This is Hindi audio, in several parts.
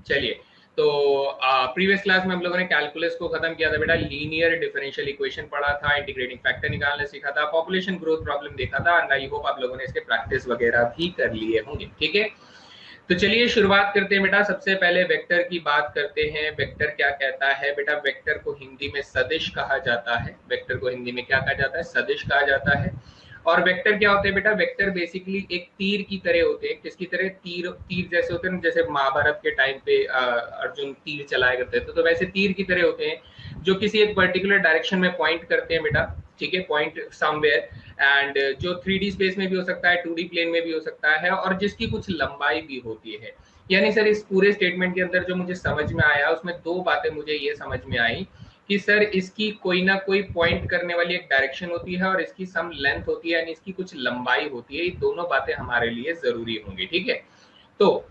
चलिए, तो प्रीवियस क्लास में हम लोगों ने कैलकुलस को खत्म किया था बेटा, लीनियर डिफरेंशियल इक्वेशन पढ़ा था, इंटीग्रेटिंग फैक्टर निकालना सीखा था, पॉपुलेशन ग्रोथ प्रॉब्लम देखा था, एंड आई होप आप लोगों ने इसके प्रैक्टिस वगैरह भी कर लिए होंगे। ठीक है, तो चलिए शुरुआत करते हैं बेटा। सबसे पहले वेक्टर की बात करते हैं। वेक्टर क्या कहता है बेटा? वेक्टर को हिंदी में सदिश कहा जाता है। वेक्टर को हिंदी में क्या कहा जाता है? सदिश कहा जाता है। और वेक्टर क्या होते हैं बेटा? वेक्टर बेसिकली एक तीर की तरह होते हैं। किसकी तरह? तीर, तीर जैसे होते हैं, जैसे महाभारत के टाइम पे अर्जुन तीर चलाया करते थे, तो वैसे तीर की तरह होते हैं जो किसी एक पर्टिकुलर डायरेक्शन में पॉइंट करते हैं बेटा। ठीक है, पॉइंट समवेयर, एंड जो 3D स्पेस में भी हो सकता है, 2D प्लेन में भी हो सकता है, और जिसकी कुछ लंबाई भी होती है। यानी सर इस पूरे स्टेटमेंट के अंदर जो मुझे समझ में आया, उसमें दो बातें मुझे ये समझ में आई कि सर इसकी कोई ना कोई पॉइंट करने वाली एक डायरेक्शन होती है और इसकी सम लेंथ होती है, यानी इसकी कुछ लंबाई होती है। ये दोनों बातें हमारे लिए जरूरी होंगी। ठीक है, तो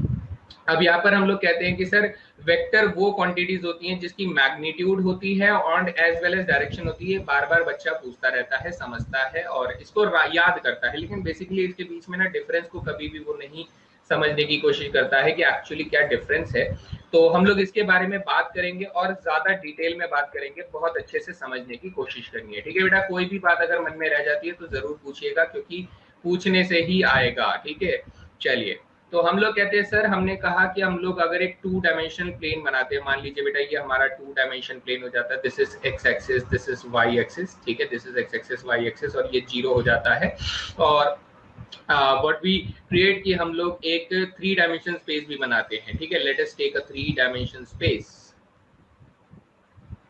अब यहाँ पर हम लोग कहते हैं कि सर वेक्टर वो क्वांटिटीज होती हैं जिसकी मैग्नीट्यूड होती है और एज वेल एज डायरेक्शन होती है। बार बार बच्चा पूछता रहता है, समझता है और इसको याद करता है, लेकिन बेसिकली इसके बीच में ना डिफरेंस को कभी भी वो नहीं समझने की कोशिश करता है कि एक्चुअली क्या डिफरेंस है। तो हम लोग इसके बारे में बात करेंगे और ज्यादा डिटेल में बात करेंगे, बहुत अच्छे से समझने की कोशिश करनी है। ठीक है बेटा, कोई भी बात अगर मन में रह जाती है तो जरूर पूछिएगा, क्योंकि पूछने से ही आएगा। ठीक है, चलिए, तो हम लोग कहते हैं सर, हमने कहा कि हम लोग अगर एक 2 डायमेंशनल प्लेन बनाते हैं, मान लीजिए बेटा ये हमारा 2 डायमेंशन प्लेन हो जाता है, this is X axis, this is Y axis. ठीक है, this is X axis, Y axis, और ये 0 हो जाता है। और व्हाट वी क्रिएट कि हम लोग एक 3 डायमेंशन स्पेस भी बनाते हैं। ठीक है, let us take a 3 dimension space.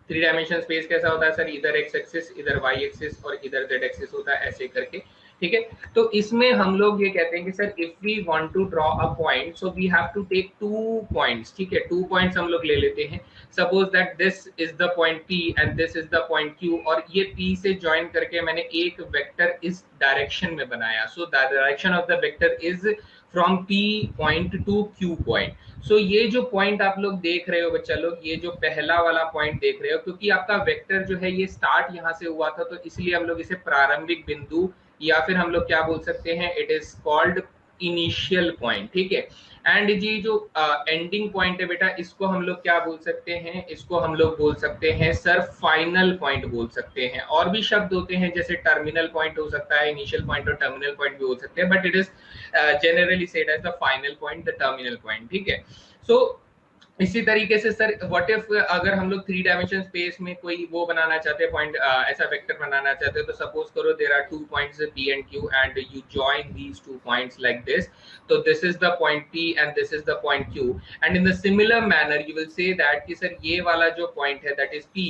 3 dimension space कैसा होता है सर? इधर एक्स एक्सिस, इधर वाई एक्सिस और इधर जेड एक्सिस होता है, ऐसे करके। ठीक है, तो इसमें हम लोग ये कहते हैं कि sir if we want to draw a point, so we have to take 2 points. ठीक है, 2 पॉइंट्स हम लोग ले लेते हैं। Suppose that this is the point P and this is the point Q, और ये P से ज्वाइन करके मैंने एक वेक्टर इस डायरेक्शन में बनाया। So the direction of the vector is from P point to Q point. So ये जो पॉइंट आप लोग देख रहे हो बच्चा लोग, ये जो पहला वाला पॉइंट देख रहे हो, क्योंकि आपका वेक्टर जो है ये स्टार्ट यहाँ से हुआ था, तो इसलिए हम लोग इसे प्रारंभिक बिंदु, या फिर हम लोग क्या बोल सकते हैं, it is called initial point. ठीक है, एंड ये जो एंडिंग पॉइंट है बेटा, इसको हम लोग क्या बोल सकते हैं? इसको हम लोग बोल सकते हैं सर फाइनल पॉइंट बोल सकते हैं। और भी शब्द होते हैं, जैसे टर्मिनल पॉइंट हो सकता है, इनिशियल पॉइंट और टर्मिनल पॉइंट भी हो सकते हैं, but it is generally said as the final point, the terminal point। ठीक है, so इसी तरीके से सर व्हाट इफ अगर हम लोग 3 डायमेंशन स्पेस में कोई वो बनाना चाहते हैं, पॉइंट ऐसा वेक्टर बनाना चाहते हैं, तो सपोज करो there are 2 points P and Q and you join these 2 points like this. तो this is the point P and this is the point Q, and in the similar manner you will say that कि सर ये वाला जो पॉइंट है that is P,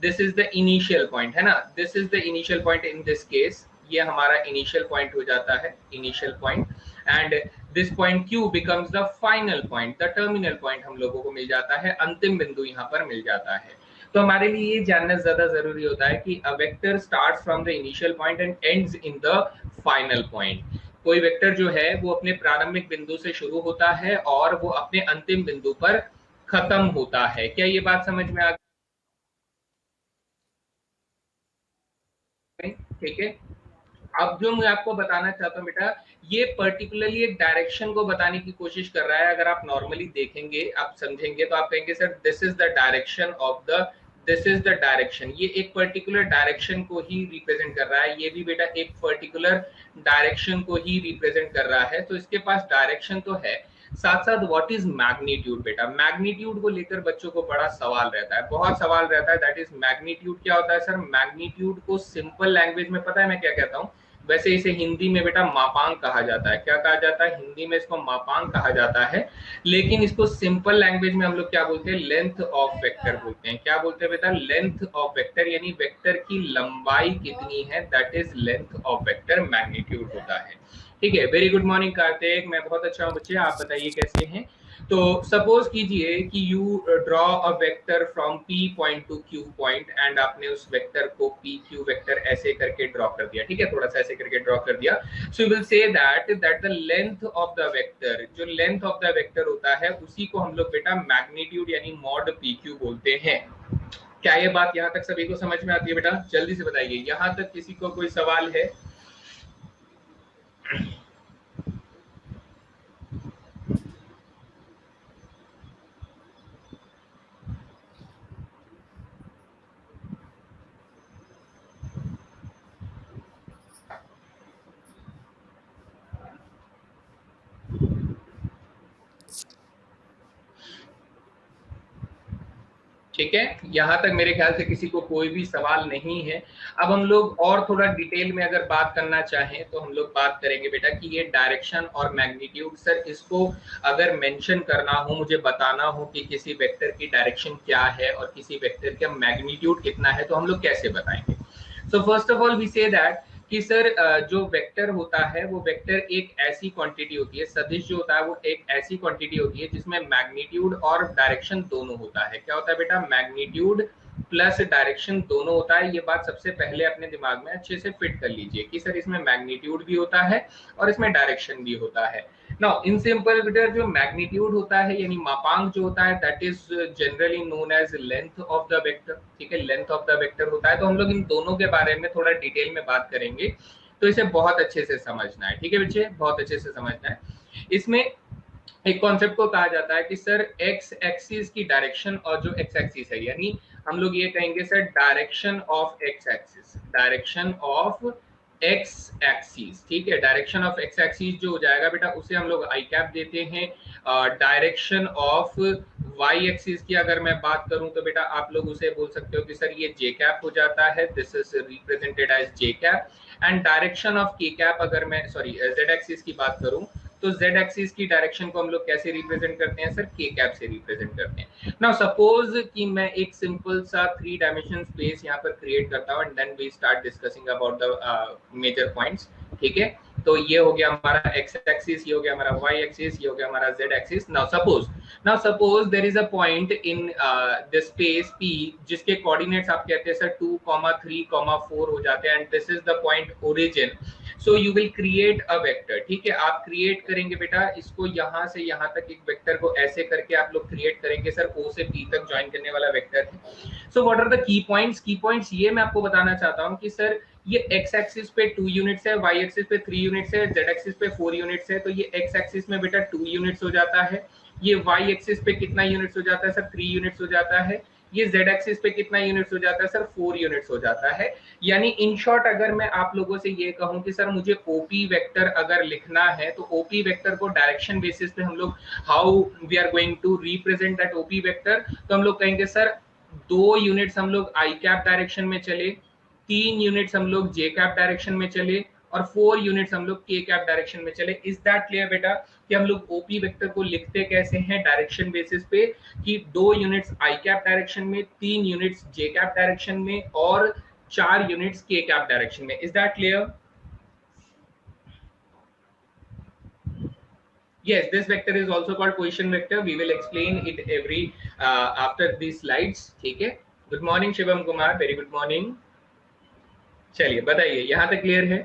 this is the initial point, है ना? This is the initial point in this case, ये हमारा इनिशियल पॉइंट हो जाता है, initial point, and this point Q becomes the final point, the terminal point हम लोगों को मिल जाता है, अंतिम बिंदु यहाँ पर मिल जाता है। तो हमारे लिए ये जानना ज्यादा जरूरी होता है कि a vector starts from the initial point and ends in the final point। कोई वेक्टर जो है वो अपने प्रारंभिक बिंदु से शुरू होता है और वो अपने अंतिम बिंदु पर खत्म होता है। क्या ये बात समझ में आ गई? ठीक है, अब जो मैं आपको बताना चाहता हूँ बेटा, ये पर्टिकुलरली एक डायरेक्शन को बताने की कोशिश कर रहा है। अगर आप नॉर्मली देखेंगे, आप समझेंगे, तो आप कहेंगे sir this is the direction of the, this is the direction, ये एक पर्टिकुलर डायरेक्शन को ही रिप्रेजेंट कर रहा है। ये भी बेटा एक पर्टिकुलर डायरेक्शन को ही रिप्रेजेंट कर रहा है। तो इसके पास डायरेक्शन तो है, साथ साथ व्हाट इज मैग्नीट्यूड? बेटा मैग्नीट्यूड को लेकर बच्चों को बड़ा सवाल रहता है, बहुत सवाल रहता है। दैट इज मैग्नीट्यूड क्या होता है सर? मैग्नीट्यूड को सिंपल लैंग्वेज में पता है मैं क्या कहता हूँ? वैसे इसे हिंदी में बेटा मापांक कहा जाता है। क्या कहा जाता है? हिंदी में इसको मापांक कहा जाता है, लेकिन इसको सिंपल लैंग्वेज में हम लोग क्या बोलते हैं? लेंथ ऑफ वेक्टर बोलते हैं। क्या बोलते हैं बेटा? लेंथ ऑफ वेक्टर, यानी वेक्टर की लंबाई कितनी है, that is length of vector, magnitude होता है। ठीक है, वेरी गुड मॉर्निंग कार्तिक, मैं बहुत अच्छा हूँ बच्चे, आप बताइए कैसे हैं? तो सपोज कीजिए कि you draw a vector from P point to Q point, and आपने उस वेक्टर को PQ वेक्टर ऐसे करके ड्रॉ कर दिया। ठीक है, थोड़ा सा ऐसे करके ड्रॉ कर दिया। So you will say that the length of the vector, जो लेंथ ऑफ द वेक्टर होता है उसी को हम लोग बेटा मैग्नीट्यूड यानी मॉड PQ बोलते हैं। क्या ये बात यहाँ तक सभी को समझ में आती है बेटा? जल्दी से बताइए, यहाँ तक किसी को कोई सवाल है? ठीक है, यहाँ तक मेरे ख्याल से किसी को कोई भी सवाल नहीं है। अब हम लोग और थोड़ा डिटेल में अगर बात करना चाहें तो हम लोग बात करेंगे बेटा कि ये डायरेक्शन और मैग्नीट्यूड, सर इसको अगर मेंशन करना हो, मुझे बताना हो कि किसी वेक्टर की डायरेक्शन क्या है और किसी वेक्टर का मैग्नीट्यूड कितना है, तो हम लोग कैसे बताएंगे? So first of all we say that कि सर जो वेक्टर होता है वो वेक्टर एक ऐसी क्वांटिटी होती है, सदिश जो होता है वो एक ऐसी क्वांटिटी होती है जिसमें मैग्नीट्यूड और डायरेक्शन दोनों होता है। क्या होता है बेटा? मैग्नीट्यूड प्लस डायरेक्शन दोनों होता है। ये बात सबसे पहले अपने दिमाग में अच्छे से फिट कर लीजिए कि सर इसमें मैग्नीट्यूड भी होता है और इसमें डायरेक्शन भी होता है। नाउ इन सिंपल बेटा जो मैग्नीट्यूड होता है यानी मापांक जो होता है that is generally known as length of the vector. ठीक है, लेंथ ऑफ द वेक्टर होता है। तो हम लोग इन दोनों के बारे में थोड़ा डिटेल में बात करेंगे, तो इसे बहुत अच्छे से समझना है। ठीक है बच्चे, बहुत अच्छे से समझना है। इसमें एक कॉन्सेप्ट को कहा जाता है कि सर एक्स एक्सिस की डायरेक्शन और जो एक्स एक्सिस है, यानी हम लोग ये कहेंगे sir direction of x axis, direction of x axis. ठीक है, डायरेक्शन ऑफ एक्स एक्सिस जो हो जाएगा बेटा उसे हम लोग आई कैप देते हैं। डायरेक्शन ऑफ वाई एक्सिस की अगर मैं बात करूं तो बेटा आप लोग उसे बोल सकते हो कि सर ये जे कैप हो जाता है, this is represented as J cap. And direction of K cap अगर मैं सॉरी जेड एक्सिस की बात करूं तो जेड एक्सिस की डायरेक्शन को हम लोग कैसे रिप्रेजेंट करते हैं? सर के कैप से रिप्रेजेंट करते हैं। नाउ सपोज कि मैं एक सिंपल सा 3 डायमेंशन स्पेस यहाँ पर क्रिएट करता हूँ and then we start discussing about the major points. ठीक है, तो ये हो गया हमारा एक्स एक्सिस, ये हो गया हमारा वाई एक्सिस, ये हो गया हमारा Z axis. Now suppose there is a point in the space P जिसके कोऑर्डिनेट्स आप कहते हैं सर 2, 3, 4 हो जाते हैं and this is the point origin. So you will create a vector. ठीक है, आप क्रिएट करेंगे बेटा इसको, यहां से यहां तक एक वेक्टर को ऐसे करके आप लोग क्रिएट करेंगे सर, ओ से पी तक ज्वाइन करने वाला वेक्टर है। So what are the key points? Key points ये मैं आपको बताना चाहता हूं कि सर ये एक्स एक्सिस पे 2 यूनिट्स है, वाई एक्सिस पे 3 यूनिट्स है, जेड एक्सिस पे 4 यूनिट्स है। तो ये एक्स एक्सिस में बेटा 2 यूनिट्स हो जाता है। ये वाई एक्सिस पे कितना यूनिट्स हो जाता है सर? 3 यूनिट्स हो जाता है। ये जेड एक्सिस पे कितना यूनिट्स हो जाता है सर? 4 यूनिट्स हो जाता है। यानी इन शॉर्ट अगर मैं आप लोगों से ये कहूं कि सर मुझे ओपी वेक्टर अगर लिखना है तो ओपी वेक्टर को डायरेक्शन बेसिस पे हम लोग how we are going to represent that OP vector, तो हम लोग कहेंगे सर 2 यूनिट्स हम लोग आई कैप डायरेक्शन में चले, 3 यूनिट्स हम लोग जे कैप डायरेक्शन में चले और 4 यूनिट्स हम लोग के कैप डायरेक्शन में चले। इज दैट क्लियर बेटा कि हम लोग ओपी वेक्टर को लिखते कैसे हैं डायरेक्शन बेसिस पे कि 2 यूनिट्स आई कैप डायरेक्शन में, 3 यूनिट्स जे कैप डायरेक्शन में और 4 यूनिट्स के कैप डायरेक्शन में। Is that clear? Yes, this vector is also called position vector. We will explain it every after these slides. ठीक है, good morning Shivam Kumar, very good morning. चलिए बताइए, यहाँ तक क्लियर है?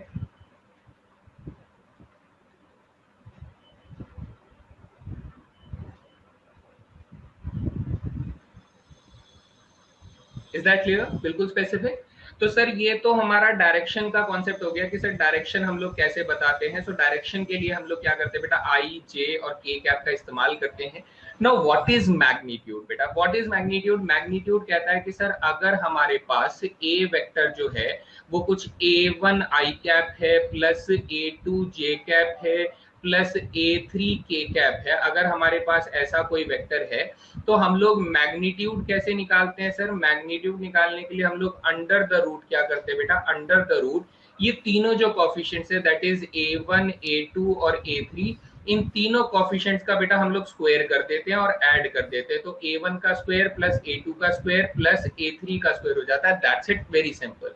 Is that clear? बिल्कुल स्पेसिफिक। तो सर ये तो हमारा डायरेक्शन का कॉन्सेप्ट हो गया कि सर डायरेक्शन हम लोग कैसे बताते हैं। सो डायरेक्शन के लिए हम लोग क्या करते हैं बेटा, आई जे और के कैप का इस्तेमाल करते हैं। नाउ व्हाट इज मैग्नीट्यूड बेटा? What is magnitude? मैग्नीट्यूड कहता है कि सर अगर हमारे पास ए वेक्टर जो है वो कुछ A1 आई कैप है प्लस A2 जे कैप है प्लस A3 के कैप है, अगर हमारे पास ऐसा कोई वेक्टर है तो हम लोग मैग्नीट्यूड कैसे निकालते हैं सर? मैग्नीट्यूड निकालने के लिए हम लोग अंडर द रूट क्या करते हैं बेटा? अंडर द रूट ये तीनों जो कॉफिशिएंट्स है दैट इज A1 A2 और A3, इन तीनों कॉफिशिएंट्स का बेटा हम लोग स्क्वायर कर देते हैं और ऐड कर देते हैं। तो A1 का स्क्वायर प्लस A2 का स्क्वायर प्लस A3 का स्क्वायर हो जाता है। That's it, very simple.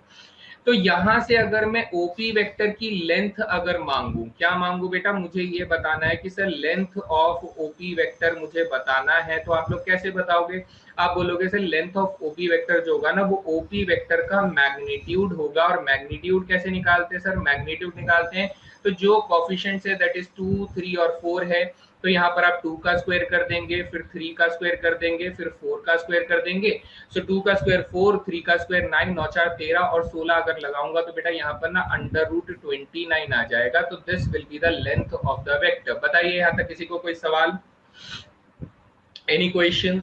तो यहां से अगर मैं ओपी वेक्टर की लेंथ अगर मांगू, क्या मांगू बेटा? मुझे ये बताना है कि sir length of OP vector मुझे बताना है। तो आप लोग कैसे बताओगे? आप बोलोगे sir length of OP vector जो होगा ना वो ओपी वेक्टर का मैग्नीट्यूड होगा। और मैग्नीट्यूड कैसे निकालते हैं सर? मैग्नीट्यूड निकालते हैं तो जो कॉफिशिएंट्स है दैट इज 2, 3 और 4 है, तो यहाँ पर आप 2 का स्क्वायर कर देंगे, फिर 3 का स्क्वायर कर देंगे, फिर 4 का स्क्वायर कर देंगे। सो 2 का स्क्वायर 4, 3 का स्क्वायर 9, 9 4 13 और 16 अगर लगाऊंगा तो बेटा यहाँ पर ना अंडर रूट 29 आ जाएगा। तो this will be the length of the vector. बताइए यहाँ तक किसी को कोई सवाल, एनी क्वेश्चन,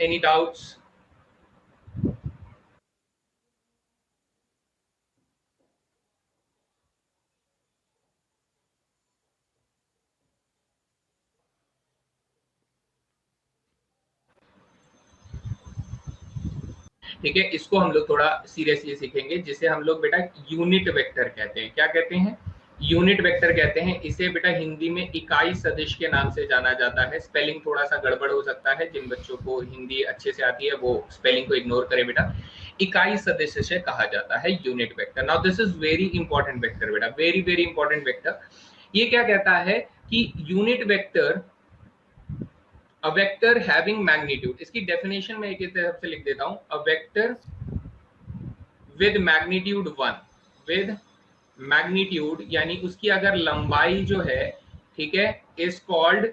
एनी डाउट्स? ठीक है, इसको हम लोग थोड़ा सीरियसली सीखेंगे, जिसे हम लोग बेटा यूनिट वेक्टर कहते हैं। क्या कहते हैं? यूनिट वेक्टर कहते हैं। इसे बेटा हिंदी में इकाई सदिश के नाम से जाना जाता है। स्पेलिंग थोड़ा सा गड़बड़ हो सकता है, जिन बच्चों को हिंदी अच्छे से आती है वो स्पेलिंग को इग्नोर करे बेटा। इकाई सदिश से कहा जाता है unit vector. Now this is very important vector बेटा, वेरी वेरी इंपॉर्टेंट वेक्टर। ये क्या कहता है कि unit vector, a vector having magnitude, इसकी डेफिनेशन में एक तरफ से लिख देता हूं, अ vector with magnitude 1, with magnitude यानी उसकी अगर लंबाई जो है, ठीक है, इज कॉल्ड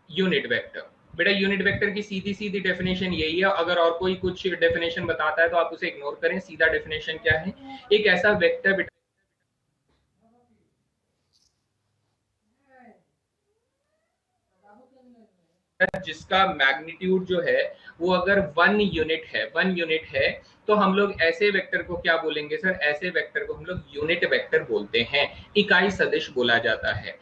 यूनिट वेक्टर। बेटा यूनिट वेक्टर की सीधी सीधी डेफिनेशन यही है। अगर और कोई कुछ डेफिनेशन बताता है तो आप उसे इग्नोर करें। सीधा डेफिनेशन क्या है? एक ऐसा वेक्टर बेटा जिसका मैग्नीट्यूड जो है वो अगर 1 यूनिट है, 1 यूनिट है, तो हम लोग ऐसे वेक्टर को क्या बोलेंगे सर? ऐसे वेक्टर को हम लोग यूनिट वेक्टर बोलते हैं, इकाई सदिश बोला जाता है।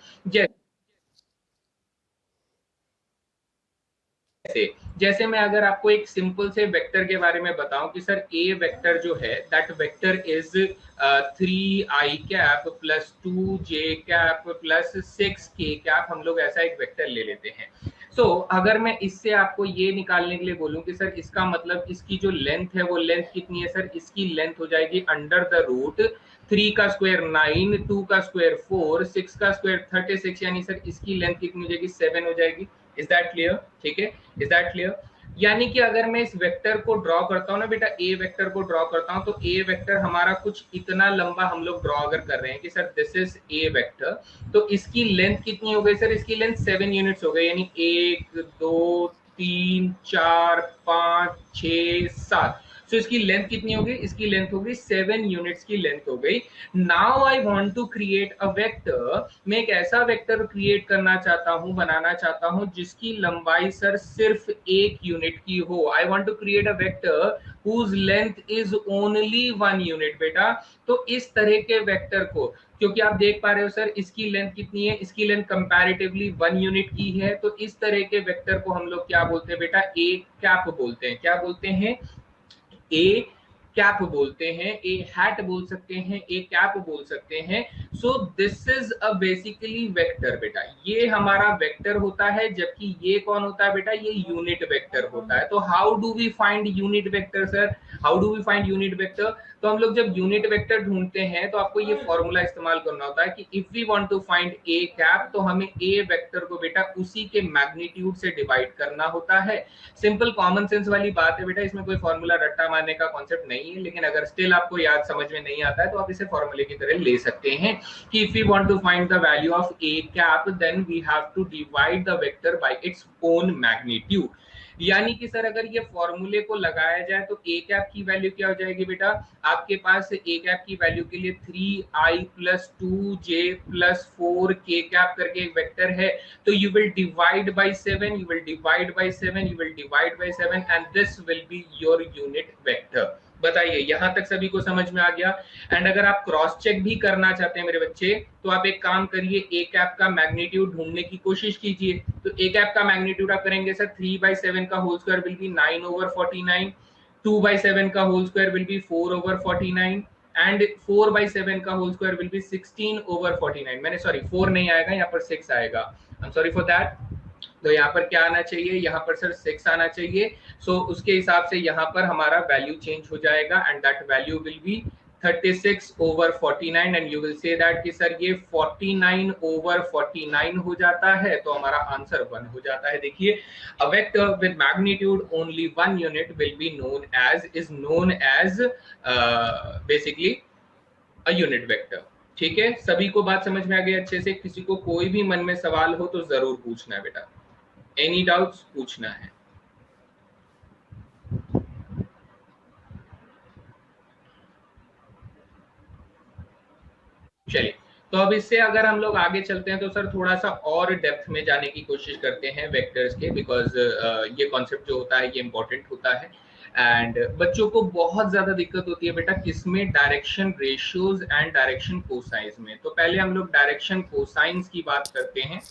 जैसे मैं अगर आपको एक सिंपल से वेक्टर के बारे में बताऊं कि सर ए वेक्टर जो है, that vector is 3i cap plus 2j cap plus 6k cap, हम लोग ऐसा एक वेक्टर ले लेते हैं। सो अगर मैं इससे आपको ये निकालने के लिए बोलूं कि सर इसका मतलब इसकी जो लेंथ है वो लेंथ कितनी है सर? इसकी लेंथ हो जाएगी अंडर द रूट 3 का स्क्वायर 9, 2 का स्क्वायर 4, 6 का स्क्वायर 36, यानी सर इसकी लेंथ कितनी हो जाएगी? 7 हो जाएगी। Is that clear? ठीक है, इज दैट क्लियर? यानी कि अगर मैं इस वेक्टर को ड्रॉ करता हूं ना बेटा, ए वेक्टर को ड्रॉ करता हूं, तो ए वेक्टर हमारा कुछ इतना लंबा हम लोग ड्रॉ अगर कर रहे हैं कि sir this is a vector, तो इसकी लेंथ कितनी हो गई सर? इसकी लेंथ 7 यूनिट्स हो गई, यानी 1 2 3 4 5 6 7। तो इसकी लेंथ कितनी हो गई? इसकी लेंथ हो गई 7 यूनिट्स की लेंथ हो गई। Now I want to create a vector, मैं एक ऐसा वेक्टर क्रिएट करना चाहता हूं, बनाना चाहता हूं जिसकी लंबाई सर सिर्फ 1 यूनिट की हो। I want to create a vector whose length is only 1 unit बेटा। तो इस तरह के वेक्टर को, क्योंकि आप देख पा रहे हो सर इसकी लेंथ कितनी है? इसकी लेंथ कंपैरेटिवली 1 यूनिट की है, तो इस तरह के वेक्टर को हम लोग क्या बोलते हैं बेटा? ए कैप बोलते हैं। क्या बोलते हैं? ए कैप बोलते हैं, ए हैट बोल सकते हैं, ए कैप बोल सकते हैं। सो this is a basically vector बेटा, ये हमारा वेक्टर होता है, जबकि ये कौन होता है बेटा? ये यूनिट वेक्टर होता है। तो how do we find unit vector sir? How do we find unit vector? तो हम लोग जब यूनिट वेक्टर ढूंढते हैं तो आपको ये फॉर्मूला इस्तेमाल करना होता है कि if we want to find A cap, तो हमें ए वेक्टर को बेटा उसी के मैग्नीट्यूड से डिवाइड करना होता है। सिंपल कॉमन सेंस वाली बात है बेटा, इसमें कोई फॉर्मूला रट्टा मारने का कॉन्सेप्ट नहीं है, लेकिन अगर स्टिल आपको याद समझ में नहीं आता है तो आप इसे फॉर्मूले की तरह ले सकते हैं कि if we want to find the value of A cap, then we have to divide the vector by its own magnitude. यानी कि सर अगर ये फॉर्मूले को लगाया जाए तो ए कैप की वैल्यू क्या हो जाएगी बेटा? आपके पास ए कैप की वैल्यू के लिए 3i plus 2j plus 4k cap करके एक वेक्टर है, तो you will divide by 7, you will divide by 7, you will divide by 7, and this will be your unit vector. बताइए यहां तक सभी को समझ में आ गया? एंड अगर आप क्रॉस चेक भी करना चाहते हैं मेरे बच्चे, तो आप एक काम करिए, ए कैप का मैग्नीट्यूड ढूंढने की कोशिश कीजिए। तो ए कैप का मैग्नीट्यूड आप करेंगे सर 3/7 का होल स्क्वायर विल बी 9/49, 2/7 का whole square will be 4/49, and 4/7 का होल स्क्वायर विल बी 16/49। मैंने सॉरी 4 नहीं आएगा, यहाँ पर 6 आएगा, I am sorry for that. तो यहाँ पर क्या आना चाहिए? यहाँ पर सर 6 आना चाहिए। सो उसके हिसाब से यहाँ पर हमारा वैल्यू चेंज हो जाएगा, and that value will be 36/49, and you will say that कि सर ये 49/49 हो जाता है, तो हमारा आंसर 1 हो जाता है। देखिए, a vector with magnitude only 1 unit will be known as basically a unit vector. ठीक है, सभी को बात समझ में आ गई अच्छे से? किसी को कोई भी मन में सवाल हो तो जरूर पूछना है बेटा, एनी डाउट्स पूछना है। चलिए, तो अब इससे अगर हम लोग आगे चलते हैं तो सर थोड़ा सा और डेप्थ में जाने की कोशिश करते हैं वेक्टर्स के, बिकॉज ये कॉन्सेप्ट जो होता है ये इंपॉर्टेंट होता है। एंड बच्चों को बहुत ज्यादा दिक्कत होती है बेटा किसमें? Direction ratios and direction cosines में। तो पहले हम लोग डायरेक्शन कोसाइंस की बात करते हैं।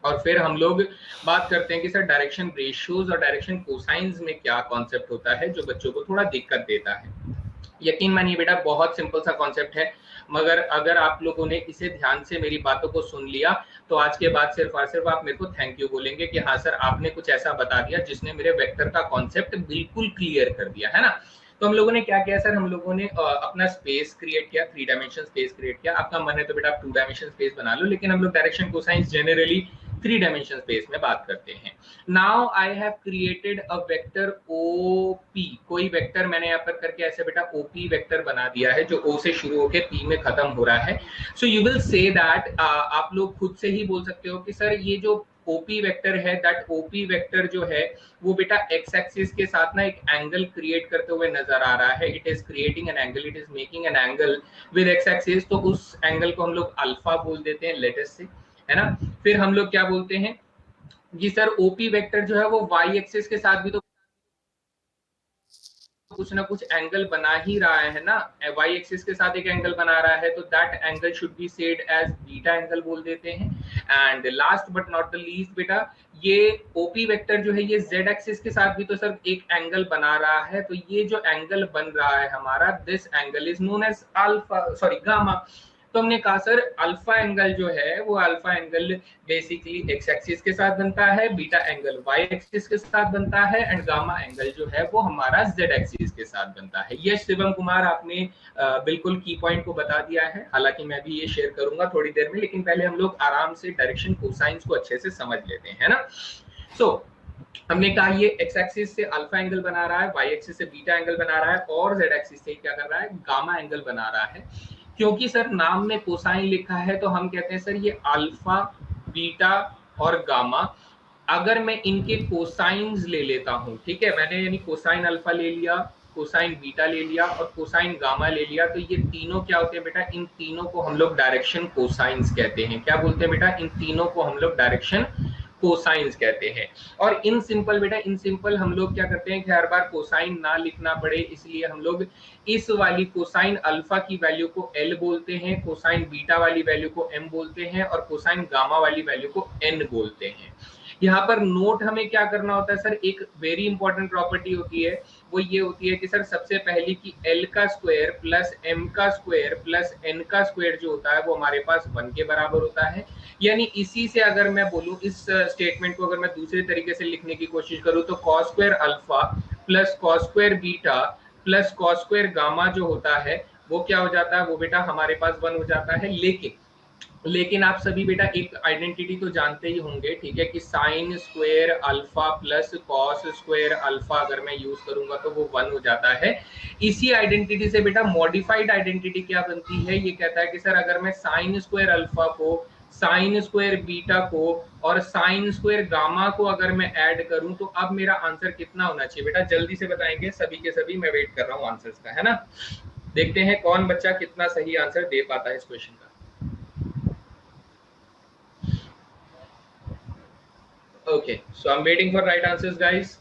और फिर हम लोग बात करते हैं कि सर डायरेक्शन रेशियोज और डायरेक्शन कोसाइंस में क्या कॉन्सेप्ट होता है जो बच्चों को थोड़ा दिक्कत देता है। यकीन मानिए बेटा बहुत सिंपल सा कॉन्सेप्ट है, मगर अगर आप लोगों ने इसे ध्यान से मेरी बातों को सुन लिया तो आज के बाद सिर्फ और सिर्फ आप मेरे को थैंक यू बोलेंगे कि हाँ सर आपने कुछ ऐसा बता दिया जिसने मेरे वेक्टर का कॉन्सेप्ट बिल्कुल क्लियर कर दिया, है ना। तो हम लोगों ने क्या किया सर, हम लोगों ने अपना स्पेस क्रिएट किया, 3 डायमेंशन स्पेस क्रिएट किया। आपका मन है तो बेटा आप 2 डायमेंशन स्पेस बना लो, लेकिन हम लोग direction cosines generally 3 dimension space में बात करते हैं। Now I have created a vector OP, कोई वेक्टर मैंने यहाँ पर करके ऐसे बेटा OP वेक्टर बना दिया है जो O से शुरू होकर P में खत्म हो रहा है। So you will say that, आप लोग खुद से ही बोल सकते हो कि सर ये जो OP वेक्टर है, दैट OP वेक्टर जो है वो बेटा एक्स एक्सिस के साथ ना एक एंगल क्रिएट करते हुए नजर आ रहा है। It is creating an angle, it is making an angle with x axis. तो उस एंगल को हम लोग अल्फा बोल देते हैं लेटेस्ट से, है ना। फिर हम लोग क्या बोलते हैं जी सर, OP वेक्टर जो है वो वाई एक्सिस के साथ भी तो कुछ ना कुछ एंगल बना ही रहा है ना, वाई एक्सिस के साथ एक एंगल बना रहा है, तो that angle should be said as beta angle बोल देते हैं। And last but not the least बेटा, ये OP वेक्टर जो है ये Z एक्सिस के साथ भी तो सर एक एंगल बना रहा है, तो ये जो एंगल बन रहा है हमारा, this angle is known as alpha, sorry gamma. तो हमने कहा सर अल्फा एंगल जो है वो alpha angle basically X axis के साथ बनता है, बीटा एंगल वाई एक्सिस के साथ बनता है, एंड गामा एंगल जो है वो हमारा जेड एक्सिस के साथ बनता है। यस शिवम कुमार, आपने बिल्कुल की पॉइंट को बता दिया है, हालांकि मैं भी ये शेयर करूंगा थोड़ी देर में, लेकिन पहले हम लोग आराम से डायरेक्शन कोसाइंस को अच्छे से समझ लेते हैं, है ना। सो हमने कहा ये एक्स एक्सिस से अल्फा एंगल बना रहा है, वाई एक्सिस से बीटा एंगल बना रहा है, और जेड एक्सिस से क्या कर रहा है, गामा एंगल बना रहा है। क्योंकि सर नाम में कोसाइन लिखा है तो हम कहते हैं सर ये अल्फा, बीटा और गामा। अगर मैं इनके कोसाइंस ले लेता हूं, ठीक है, मैंने यानी कोसाइन अल्फा ले लिया, कोसाइन बीटा ले लिया और कोसाइन गामा ले लिया, तो ये तीनों क्या होते हैं बेटा, इन तीनों को हम लोग डायरेक्शन कोसाइंस कहते हैं। क्या बोलते हैं बेटा, इन तीनों को हम लोग डायरेक्शन कोसाइंस कहते हैं। और इन सिंपल बेटा, इन सिंपल हम लोग क्या करते हैं कि हर बार कोसाइन ना लिखना पड़े, इसलिए हम लोग इस वाली कोसाइन अल्फा की वैल्यू को L बोलते हैं, कोसाइन बीटा वाली वैल्यू को M बोलते हैं, और कोसाइन गामा वाली वैल्यू को N बोलते हैं। यहाँ पर नोट हमें क्या करना होता है सर, एक वेरी इंपॉर्टेंट प्रॉपर्टी होती है, वो ये होती है कि सर सबसे पहले की L का स्क्वायर प्लस M का स्क्वायर प्लस N का स्क्वायर जो होता है वो हमारे पास 1 के बराबर होता है। यानी इसी से अगर मैं बोलूं, इस स्टेटमेंट को अगर मैं दूसरे तरीके से लिखने की कोशिश करूं, तो cos square alpha plus cos square beta plus cos square gamma जो होता है वो क्या हो जाता है, वो बेटा हमारे पास 1 हो जाता है। लेकिन आप सभी बेटा एक आइडेंटिटी तो जानते ही होंगे, ठीक है, कि sine square alpha plus cos square alpha अगर मैं यूज करूंगा तो वो 1 हो जाता है। इसी आइडेंटिटी से बेटा मॉडिफाइड आइडेंटिटी क्या बनती है, ये कहता है कि सर अगर मैं साइन स्क्वायर अल्फा को, साइन स्क्वायर बीटा को और साइन स्क्वायर गामा को अगर मैं ऐड करूं तो अब मेरा आंसर कितना होना चाहिए बेटा, जल्दी से बताएंगे सभी के सभी, मैं वेट कर रहा हूं आंसर्स का, है ना। देखते हैं कौन बच्चा कितना सही आंसर दे पाता है इस क्वेश्चन का। Okay, so I'm waiting for right answers, guys.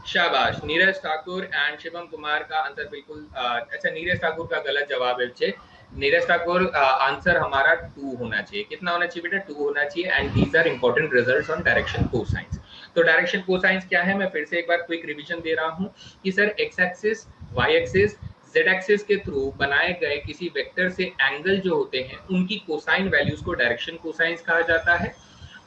शाबाश, नीरज ठाकुर एंड शिवम कुमार का आंसर बिल्कुल अच्छा, नीरज ठाकुर का गलत जवाब है बच्चे। नीरज ठाकुर आंसर हमारा 2 होना चाहिए। कितना होना चाहिए बेटा, 2 होना चाहिए। And these are important results on direction cosines. तो डायरेक्शन कोसाइंस क्या है, मैं फिर से एक बार क्विक रिवीजन दे रहा हूं कि sir x axis, Y axis, z axis के थ्रू बनाए गए किसी वेक्टर से एंगल जो होते हैं उनकी कोसाइन वैल्यूज को डायरेक्शन कोसाइंस कहा जाता है।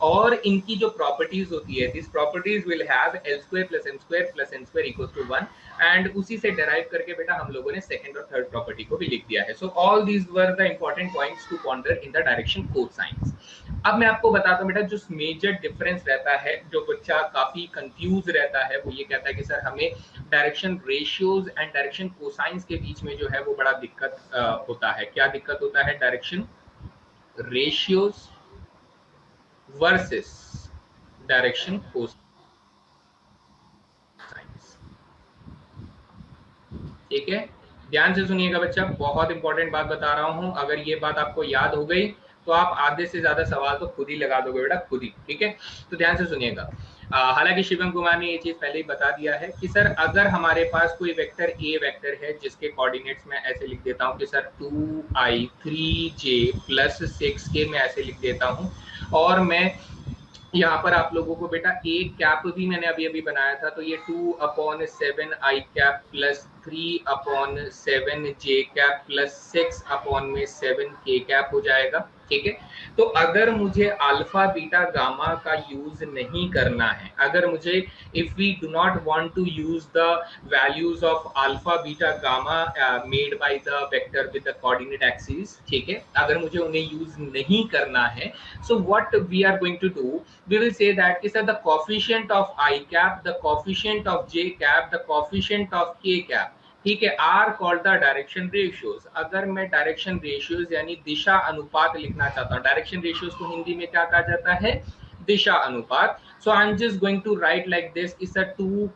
और इनकी जो प्रॉपर्टीज होती है, this properties will have L square plus M square plus N square equals to 1, and उसी से डेराइव करके बेटा हम लोगों ने सेकंड और थर्ड प्रॉपर्टी को भी लिख दिया है। So all these were the important points to ponder in the direction cosines. अब मैं आपको बताता हूं बेटा, जो मेजर डिफरेंस रहता है, जो बच्चा काफी कंफ्यूज रहता है, वो ये कहता है कि सर हमें direction ratios and direction cosines के बीच में जो है वो बड़ा दिक्कत होता है। क्या दिक्कत होता है, direction ratios versus direction cosines. ठीक है, ध्यान से सुनिएगा बच्चा, बहुत इंपॉर्टेंट बात बता रहा हूं। अगर ये बात आपको याद हो गई तो आप आधे से ज्यादा सवाल तो खुद ही लगा दोगे बेटा, खुद ही। ठीक है, तो ध्यान से सुनिएगा। हालांकि शिवम कुमार ने ये चीज पहले ही बता दिया है कि सर अगर हमारे पास कोई वेक्टर ए वेक्टर है जिसके कोऑर्डिनेट्स मैं ऐसे लिख देता हूँ कि sir 2i 3j plus 6k मैं ऐसे लिख देता हूँ, और मैं यहाँ पर आप लोगों को बेटा ए कैप भी मैंने अभी अभी बनाया था, तो ये 2/7 i cap plus 3/7 j cap plus 6/7 k cap हो जाएगा। ठीक है, तो अगर मुझे अल्फा बीटा गामा का यूज नहीं करना है, अगर मुझे if we do not want to use the values of alpha beta gamma made by the vector with the coordinate axis, ठीक है, अगर मुझे उन्हें यूज नहीं करना है, so what we are going to do, we will say that is that the coefficient of I cap, the coefficient of J cap, the coefficient of K cap, ठीक है, are called the direction ratios. अगर मैं डायरेक्शन रेशियोज यानी दिशा अनुपात लिखना चाहता हूँ, डायरेक्शन रेशियोज को हिंदी में क्या कहा जाता है, दिशा अनुपात। So I am just going to write like this, is 2,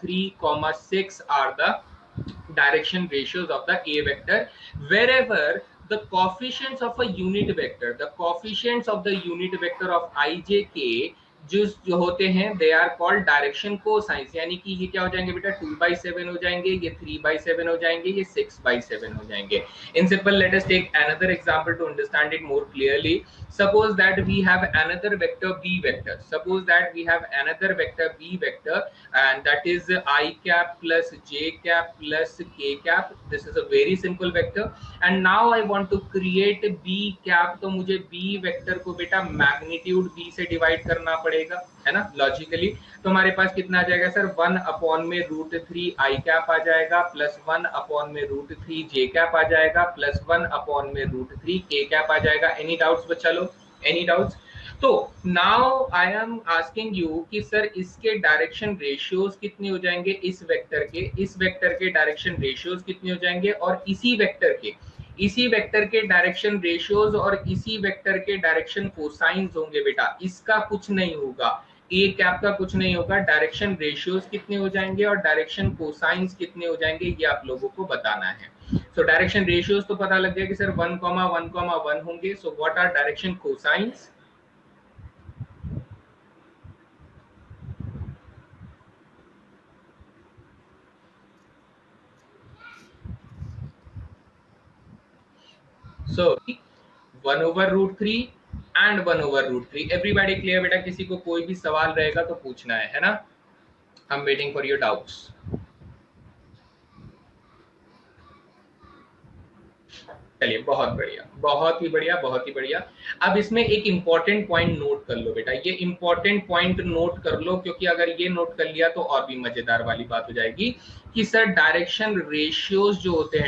3, 6 are the direction ratios of the A vector, wherever the coefficients of a unit vector, the coefficients of the unit vector of I, J, K जो होते हैं they are called direction cosines, यानी कि ये क्या हो जाएंगे बेटा 2/7 हो जाएंगे, ये 3/7 हो जाएंगे, ये 6/7 हो जाएंगे। In simple let us take another example to understand it more clearly. Suppose that we have another vector b vector, suppose that we have another vector b vector and that is I cap plus j cap plus k cap. This is a very simple vector and now I want to create b cap, तो मुझे b वेक्टर को बेटा मैग्नीट्यूड b से डिवाइड करना पड़ेगा, है ना, लॉजिकली। तो हमारे पास कितना आ जाएगा सर, 1/√3 I कैप आ जाएगा, प्लस 1/√3 j कैप आ जाएगा, प्लस 1/√3 k कैप आ जाएगा। एनी डाउट्स बच्चा लोग, एनी डाउट्स? तो now I am asking you कि सर इसके डायरेक्शन रेशियोज कितने हो जाएंगे, इस वेक्टर के डायरेक्शन रेशियोज कितने हो जाएंगे, और इसी वेक्टर के डायरेक्शन रेशियोज और इसी वेक्टर के डायरेक्शन कोसाइंस होंगे बेटा। इसका कुछ नहीं होगा, ए कैप का कुछ नहीं होगा, डायरेक्शन रेशियोज कितने हो जाएंगे और डायरेक्शन कोसाइंस कितने हो जाएंगे ये आप लोगों को बताना है। सो डायरेक्शन रेशियोज तो पता लग गया कि सर 1,1,1 होंगे। So what are direction cosines? So 1/√3 and 1/√3, everybody clear बेटा? किसी को कोई भी सवाल रहेगा तो पूछना है ना? I'm waiting for your doubts. चलिए, बहुत बढ़िया, बहुत ही बढ़िया, बहुत ही बढ़िया। अब इसमें एक इंपॉर्टेंट पॉइंट नोट कर लो बेटा, ये इंपॉर्टेंट पॉइंट नोट कर लो, क्योंकि अगर ये नोट कर लिया तो और भी मजेदार वाली बात हो जाएगी कि सर डायरेक्शन रेशियोज जो होते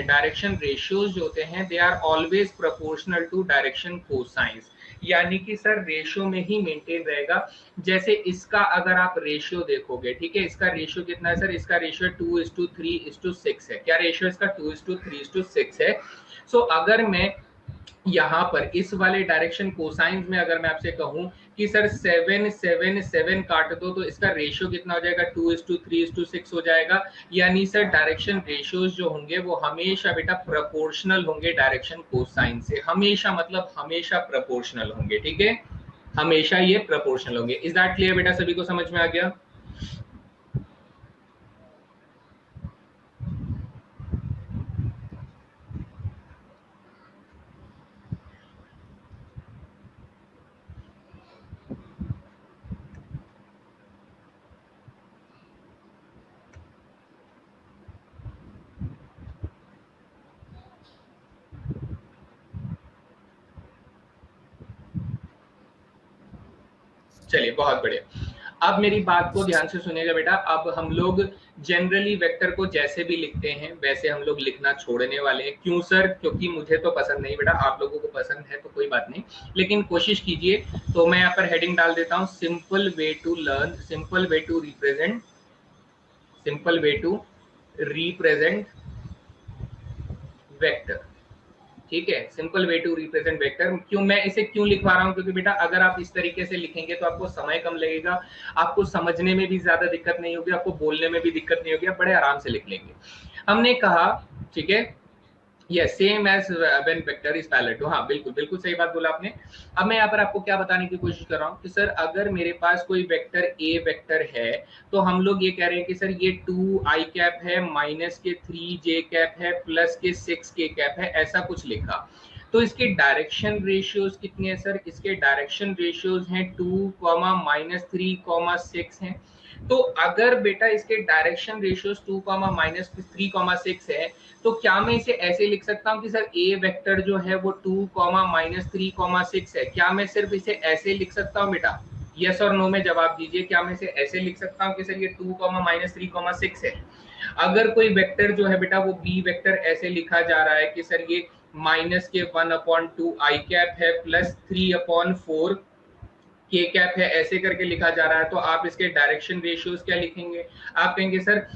हैं they are always proportional to direction cosines, यानी कि सर रेशियो में ही मेंटेन रहेगा। जैसे इसका अगर आप रेशियो देखोगे, ठीक है, इसका रेशियो कितना है सर, इसका रेशियो 2:3:6 है। क्या रेशियो इसका? 2:3:6 है। सो अगर मैं यहाँ पर इस वाले डायरेक्शन कोसाइंस में अगर मैं आपसे कहूं कि सर 7 काट दो, तो इसका रेशियो कितना हो जाएगा? 2:3:6 हो जाएगा। यानी सर डायरेक्शन रेशियोज जो होंगे वो हमेशा बेटा प्रोपोर्शनल होंगे डायरेक्शन कोसाइन से, हमेशा, मतलब हमेशा प्रोपोर्शनल होंगे, ठीक है, हमेशा ये प्रोपोर्शनल होंगे। इज दैट क्लियर बेटा? सभी को समझ में आ गया? चलिए, बहुत बढ़िया। अब मेरी बात को ध्यान से सुनिएगा बेटा। अब हम लोग जनरली वेक्टर को जैसे भी लिखते हैं वैसे हम लोग लिखना छोड़ने वाले हैं। क्यों सर? क्योंकि मुझे तो पसंद नहीं बेटा, आप लोगों को पसंद है तो कोई बात नहीं, लेकिन कोशिश कीजिए। तो मैं यहाँ पर हेडिंग डाल देता हूँ, simple way to learn, simple way to represent, simple way to represent vector. ठीक है, simple way to represent vector. क्यों मैं इसे क्यों लिखवा रहा हूं? क्योंकि बेटा अगर आप इस तरीके से लिखेंगे तो आपको समय कम लगेगा, आपको समझने में भी ज्यादा दिक्कत नहीं होगी, आपको बोलने में भी दिक्कत नहीं होगी, आप बड़े आराम से लिख लेंगे। हमने कहा, ठीक है, yes, same as when vector is parallel to, हाँ बिल्कुल बिल्कुल सही बात बोला आपने। अब मैं यहाँ पर आपको क्या बताने की कोशिश कर रहा हूँ कि सर अगर मेरे पास कोई वेक्टर ए वेक्टर है, तो हम लोग ये कह रहे हैं कि सर ये 2i कैप है, माइनस के 3j कैप है, प्लस के 6k कैप है, ऐसा कुछ लिखा। तो इसके डायरेक्शन रेशियोज कितने हैं सर? इसके डायरेक्शन रेशियोज हैं 2, -3, 6 हैं। तो अगर बेटा इसके डायरेक्शन रेशियोज 2, -3, 6 है, तो क्या मैं इसे ऐसे लिख सकता हूँ कि सर ए वेक्टर जो है वो 2, -3, 6 है? क्या मैं सिर्फ इसे ऐसे लिख सकता हूँ बेटा? यस और नो में जवाब दीजिए, क्या मैं इसे ऐसे लिख सकता हूँ कि सर ये 2, -3, 6 है? अगर कोई वेक्टर जो है बेटा वो बी वेक्टर ऐसे लिखा जा रहा है कि सर ये माइनस के 1/2 आई कैप है, प्लस 3/4 के कैप है, ऐसे करके लिखा जा रहा है, तो आप इसके डायरेक्शन रेशियोज क्या लिखेंगे? आप कहेंगे सर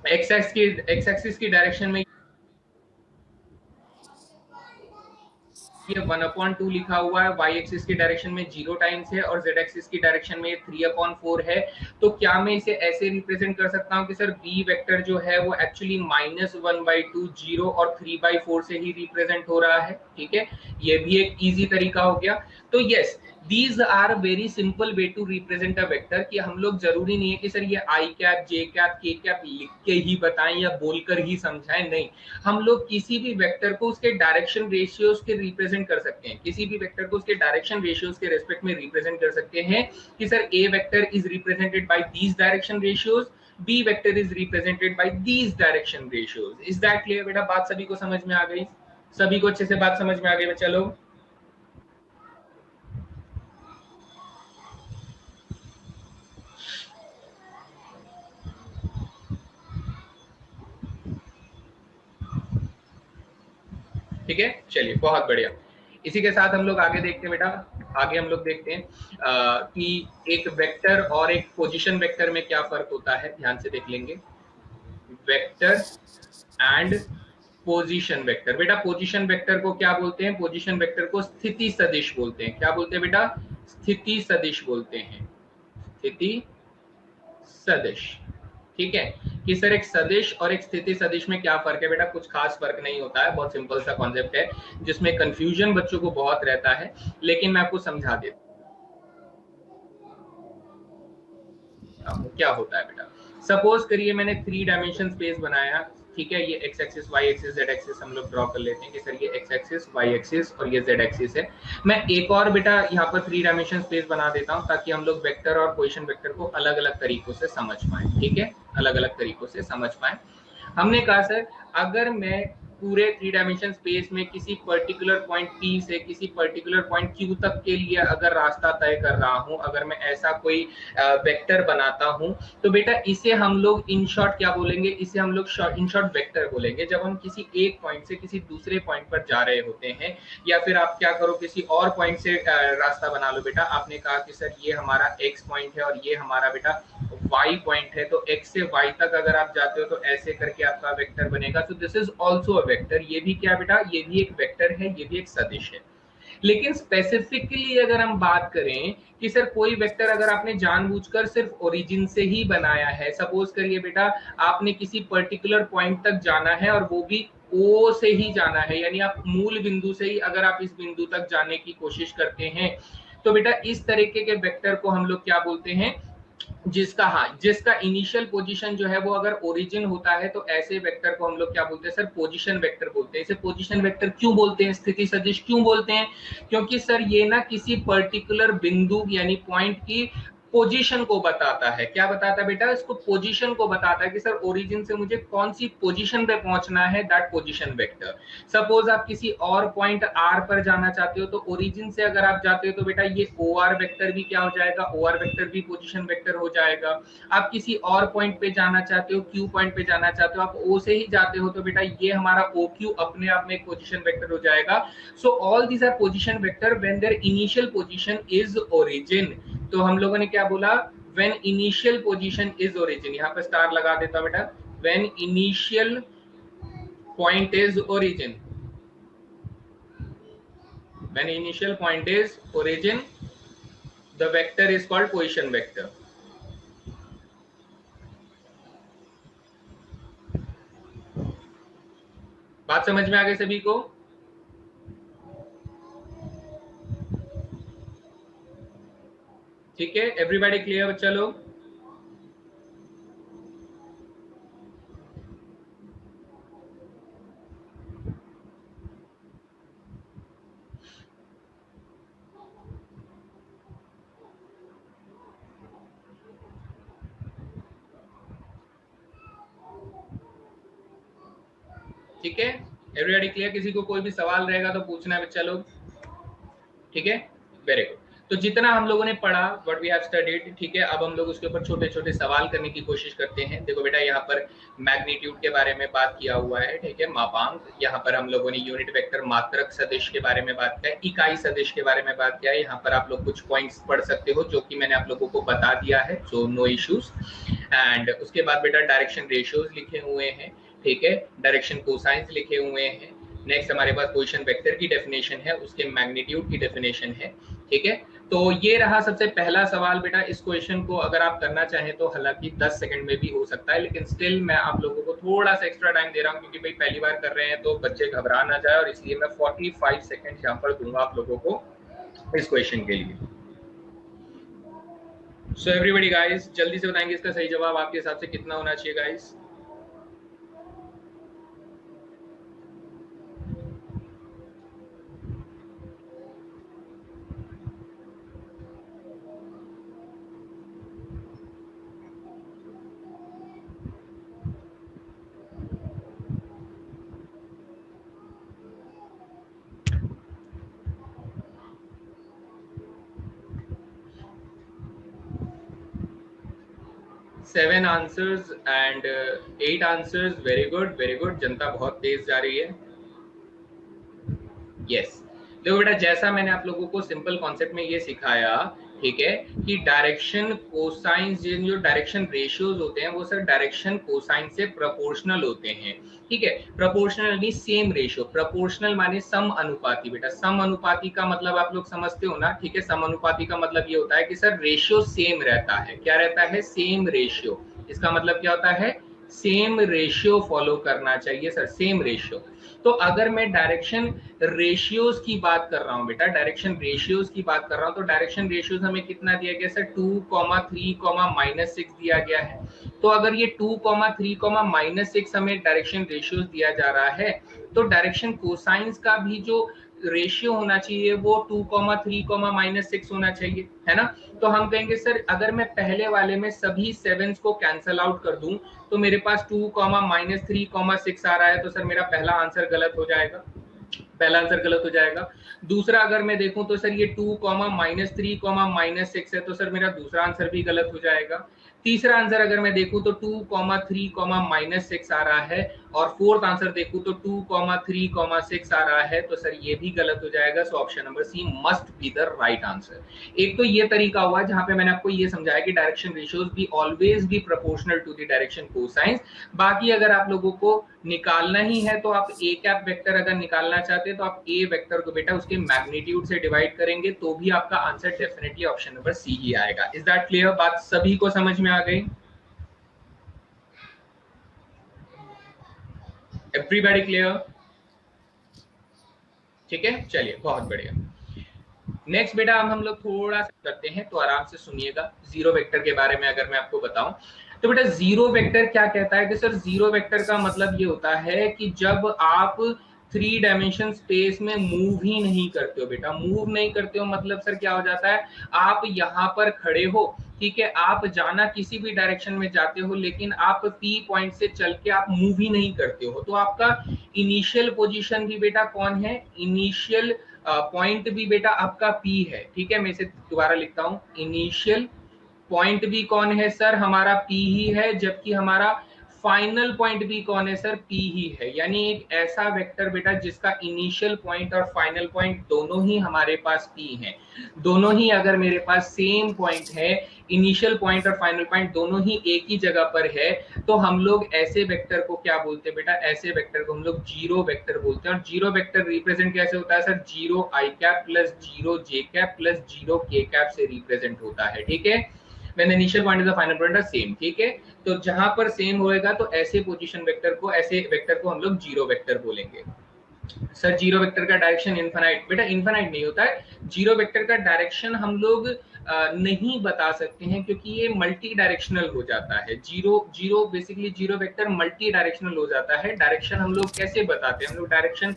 एक्स एक्सिस की डायरेक्शन में ये 1/2 लिखा हुआ है, वाई एक्सिस की डायरेक्शन में 0 टाइम्स है, और जेड एक्सिस की डायरेक्शन में 3/4 है। तो क्या मैं इसे ऐसे रिप्रेजेंट कर सकता हूँ कि सर बी वेक्टर जो है वो एक्चुअली -1/2 0 और 3/4 से ही रिप्रेजेंट हो रहा है? ठीक है, ये भी एक इजी तरीका हो गया। तो yes, these are very simple way to represent a vector, कि हम लोग जरूरी नहीं है कि सर ये i cap, j cap, k cap लिख के ही बताएं या बोलकर ही समझाएं, नहीं, हम लोग किसी भी वेक्टर को उसके डायरेक्शन रेशियोज के रिप्रेजेंट कर सकते हैं, किसी भी वेक्टर को उसके डायरेक्शन रेशियोज के रेस्पेक्ट में रिप्रेजेंट कर सकते हैं कि sir a vector is represented by these direction ratios, b vector is represented by these direction ratios. Is that clear बेटा? बात सभी को समझ में आ गई? सभी को अच्छे से बात समझ में आ गई? चलो ठीक है, चलिए बहुत बढ़िया। इसी के साथ हम लोग आगे देखते हैं बेटा, आगे हम लोग देखते हैं कि एक वेक्टर और एक पोजीशन वेक्टर में क्या फर्क होता है, ध्यान से देख लेंगे। Vector and position vector. बेटा पोजीशन वेक्टर को क्या बोलते हैं? पोजीशन वेक्टर को स्थिति सदिश बोलते हैं। क्या बोलते हैं बेटा? स्थिति सदिश बोलते हैं, स्थिति सदिश। ठीक है, कि सर एक सदिश और एक स्थिति सदिश में क्या फर्क है बेटा? कुछ खास फर्क नहीं होता है, बहुत सिंपल सा कॉन्सेप्ट है जिसमें कंफ्यूजन बच्चों को बहुत रहता है, लेकिन मैं आपको समझा देता हूँ क्या होता है बेटा। सपोज करिए मैंने 3 डायमेंशन स्पेस बनाया, ठीक है, ये x axis, Y axis, z axis हम लोग ड्रॉ कर लेते हैं कि सर ये एक्स एक्सिस, वाई एक्सिस और ये जेड एक्सिस है। मैं एक और बेटा यहाँ पर 3 डायमेंशन स्पेस बना देता हूँ ताकि हम लोग वेक्टर और पोजीशन वेक्टर को अलग अलग तरीकों से समझ पाए, ठीक है, अलग अलग तरीकों से समझ पाए। हमने कहा सर अगर मैं पूरे 3 डायमेंशन स्पेस में किसी पर्टिकुलर पॉइंट P से किसी पर्टिकुलर पॉइंट Q तक के लिए अगर रास्ता तय कर रहा हूं, अगर मैं ऐसा कोई वेक्टर बनाता हूं, तो बेटा इसे हम लोग इन शॉर्ट क्या बोलेंगे? इसे हम लोग इन शॉर्ट वेक्टर बोलेंगे। जब हम किसी एक पॉइंट से किसी दूसरे पॉइंट पर जा रहे होते हैं, या फिर आप क्या करो किसी और पॉइंट से रास्ता बना लो बेटा। आपने कहा कि सर ये हमारा x पॉइंट है और ये हमारा बेटा y पॉइंट है, तो x से y तक अगर आप जाते हो तो ऐसे करके आपका वेक्टर बनेगा। सो this is also a vector. ये भी क्या बेटा? ये भी एक वेक्टर है, ये भी एक सदिश है। लेकिन स्पेसिफिकली अगर हम बात करें कि सर कोई वेक्टर अगर आपने जानबूझकर सिर्फ ओरिजिन से ही बनाया है, सपोज करिए बेटा आपने किसी पर्टिकुलर पॉइंट तक जाना है और वो भी ओ से ही जाना है, यानी आप मूल बिंदु से ही अगर आप इस बिंदु तक जाने की कोशिश करते हैं, तो बेटा इस तरीके के वेक्टर को हम लोग क्या बोलते हैं? जिसका इनिशियल पोजीशन जो है वो अगर ओरिजिन होता है, तो ऐसे वेक्टर को हम लोग क्या बोलते हैं सर? पोजीशन वेक्टर बोलते हैं। इसे पोजीशन वेक्टर क्यों बोलते हैं, स्थिति सदिश क्यों बोलते हैं? क्योंकि सर ये ना किसी पर्टिकुलर बिंदु यानी पॉइंट की पोजीशन को बताता है। क्या बताता है बेटा? इसको पोजीशन को बताता है कि सर ओरिजिन से मुझे कौन सी पोजीशन पे पहुंचना है, दैट पोजीशन वेक्टर। सपोज आप किसी और पॉइंट आर पर जाना चाहते हो, तो ओरिजिन से अगर आप जाते हो तो बेटा ये ओ आर वेक्टर भी क्या हो जाएगा? ओ आर वेक्टर भी पोजीशन वेक्टर हो जाएगा। आप किसी और पॉइंट पे जाना चाहते हो, क्यू पॉइंट पे जाना चाहते हो, आप ओ से ही जाते हो, तो बेटा ये हमारा ओ क्यू अपने आप में एक पोजीशन वेक्टर हो जाएगा। So all these are position vector when there initial position is origin. तो हम लोगों ने क्या बोला? When initial position is origin. यहाँ पे स्टार लगा देता बेटा। When initial point is origin, when initial point is origin, the vector is called position vector. बात समझ में आ गई सभी को? ठीक है, एवरीबॉडी क्लियर बच्चा लोग? ठीक है, एवरीबॉडी क्लियर? किसी को कोई भी सवाल रहेगा तो पूछना है बच्चा लोग। ठीक है, वेरी गुड। तो जितना हम लोगों ने पढ़ा, व्हाट वी हैव स्टडीड, ठीक है, अब हम लोग उसके ऊपर छोटे छोटे सवाल करने की कोशिश करते हैं। देखो बेटा, यहाँ पर मैग्नीट्यूड के बारे में बात किया हुआ है, ठीक है, मापांक। यहाँ पर हम लोगों ने यूनिट वेक्टर मात्रक सदिश के बारे में बात किया, इकाई सदिश के बारे में बात किया। यहाँ पर आप लोग कुछ पॉइंट्स पढ़ सकते हो जो कि मैंने आप लोगों को बता दिया है, सो नो इश्यूज। एंड उसके बाद बेटा डायरेक्शन रेशियोज लिखे हुए हैं, ठीक है, डायरेक्शन कोसाइंस लिखे हुए हैं। नेक्स्ट हमारे पास पोजीशन वेक्टर की डेफिनेशन है, उसके मैग्नीट्यूड की डेफिनेशन है, ठीक है। तो ये रहा सबसे पहला सवाल बेटा। इस क्वेश्चन को अगर आप करना चाहें तो हालांकि 10 सेकंड में भी हो सकता है, लेकिन स्टिल मैं आप लोगों को थोड़ा सा एक्स्ट्रा टाइम दे रहा हूं, क्योंकि भाई पहली बार कर रहे हैं तो बच्चे घबरा ना जाए, और इसलिए मैं 45 सेकंड यहाँ पर दूंगा आप लोगों को इस क्वेश्चन के लिए। सो एवरीबॉडी गाइस, जल्दी से बताएंगे इसका सही जवाब आपके हिसाब से कितना होना चाहिए guys? Seven answers and 8 answers. Very good, very good. जनता बहुत तेज जा रही है। यस, देखो बेटा, जैसा मैंने आप लोगों को सिंपल कॉन्सेप्ट में ये सिखाया, ठीक है, कि डायरेक्शन कोसाइन, जो डायरेक्शन रेशियोज होते हैं वो सर डायरेक्शन कोसाइन से प्रोपोर्शनल होते हैं, ठीक है। प्रोपोर्शनल यानी सेम रेशियो, प्रोपोर्शनल माने सम अनुपाती। बेटा सम अनुपाती का मतलब आप लोग समझते हो ना, ठीक है। सम अनुपाती का मतलब ये होता है कि सर रेशियो सेम रहता है। क्या रहता है? Same ratio. इसका मतलब क्या होता है? सेम रेशियो फॉलो करना चाहिए सर, सेम रेशियो। तो अगर मैं डायरेक्शन रेशियोज की बात कर रहा हूं बेटा, डायरेक्शन रेशियोज की बात कर रहा हूं, तो डायरेक्शन रेशियोज हमें कितना दिया गया सर? 2,3,-6 दिया गया है। तो अगर ये 2,3,-6 हमें डायरेक्शन रेशियोज दिया जा रहा है, तो डायरेक्शन कोसाइंस का भी जो रेशियो होना चाहिए वो 2,3,-6 होना चाहिए, है ना। तो हम कहेंगे सर अगर मैं पहले वाले में सभी सेवेंस को कैंसल आउट कर दूं तो मेरे पास 2,-3,6 आ रहा है, तो सर मेरा पहला आंसर गलत हो जाएगा, पहला आंसर गलत हो जाएगा। दूसरा अगर मैं देखूं तो सर ये 2,-3,-6 है, तो सर मेरा दूसरा आंसर भी गलत हो जाएगा। तीसरा आंसर अगर मैं देखूं तो 2,3,-6 आ रहा है, और फोर्थ आंसर देखूं तो 2,3,6 आ रहा है, तो सर ये भी गलत हो जाएगा। So option number c must be the right answer. एक तो ये तरीका हुआ जहां पे मैंने आपको ये समझाया कि डायरेक्शन रेशियोज भी always be proportional to the direction cosines. बाकी अगर आप लोगों को निकालना ही है तो आप ए कैप वेक्टर अगर निकालना चाहते हैं तो आप ए वेक्टर को बेटा उसके मैग्नीट्यूड से डिवाइड करेंगे तो भी आपका answer definitely option number C ही आएगा। Is that clear? बात सभी को समझ में आ गई? Everybody clear? ठीक है, चलिए बहुत बढ़िया। नेक्स्ट बेटा अब हम लोग थोड़ा सा करते हैं, तो आराम से सुनिएगा। जीरो वेक्टर के बारे में अगर मैं आपको बताऊं तो बेटा जीरो वेक्टर क्या कहता है कि सर जीरो वेक्टर का मतलब ये होता है कि जब आप 3 डायमेंशन स्पेस में मूव ही नहीं करते हो। बेटा मूव नहीं करते हो मतलब सर क्या हो जाता है? आप यहाँ पर खड़े हो, ठीक है, आप जाना किसी भी डायरेक्शन में चाहते हो, लेकिन आप पी पॉइंट से चल के आप मूव ही नहीं करते हो, तो आपका इनिशियल पोजीशन भी बेटा कौन है? इनिशियल पॉइंट भी बेटा आपका पी है, ठीक है। मैं इसे दोबारा लिखता हूं, इनिशियल पॉइंट भी कौन है सर? हमारा पी ही है, जबकि हमारा फाइनल पॉइंट भी कौन है सर? पी ही है। यानी एक ऐसा वेक्टर बेटा जिसका इनिशियल पॉइंट और फाइनल पॉइंट दोनों ही हमारे पास पी हैं। दोनों ही अगर मेरे पास सेम पॉइंट है, इनिशियल पॉइंट और फाइनल पॉइंट दोनों ही एक ही जगह पर है, तो हम लोग ऐसे वेक्टर को क्या बोलते हैं बेटा? ऐसे वेक्टर को हम लोग जीरो वेक्टर बोलते हैं। और जीरो वेक्टर रिप्रेजेंट कैसे होता है sir? Zero i cap plus zero j cap plus zero k cap से रिप्रेजेंट होता है, ठीक है। When initial point is the final point are same, ठीक है। तो जहां पर सेम होएगा तो ऐसे पोजीशन वेक्टर को, ऐसे वेक्टर को हम लोग जीरो वेक्टर बोलेंगे। सर जीरो वेक्टर का डायरेक्शन इनफाइनाइट, बेटा इनफाइनाइट नहीं होता है। जीरो वेक्टर का डायरेक्शन हम लोग नहीं बता सकते हैं क्योंकि ये मल्टी डायरेक्शनल हो जाता है। Zero zero basically zero vector multi directional हो जाता है। डायरेक्शन हम लोग कैसे बताते हैं? हम लोग डायरेक्शन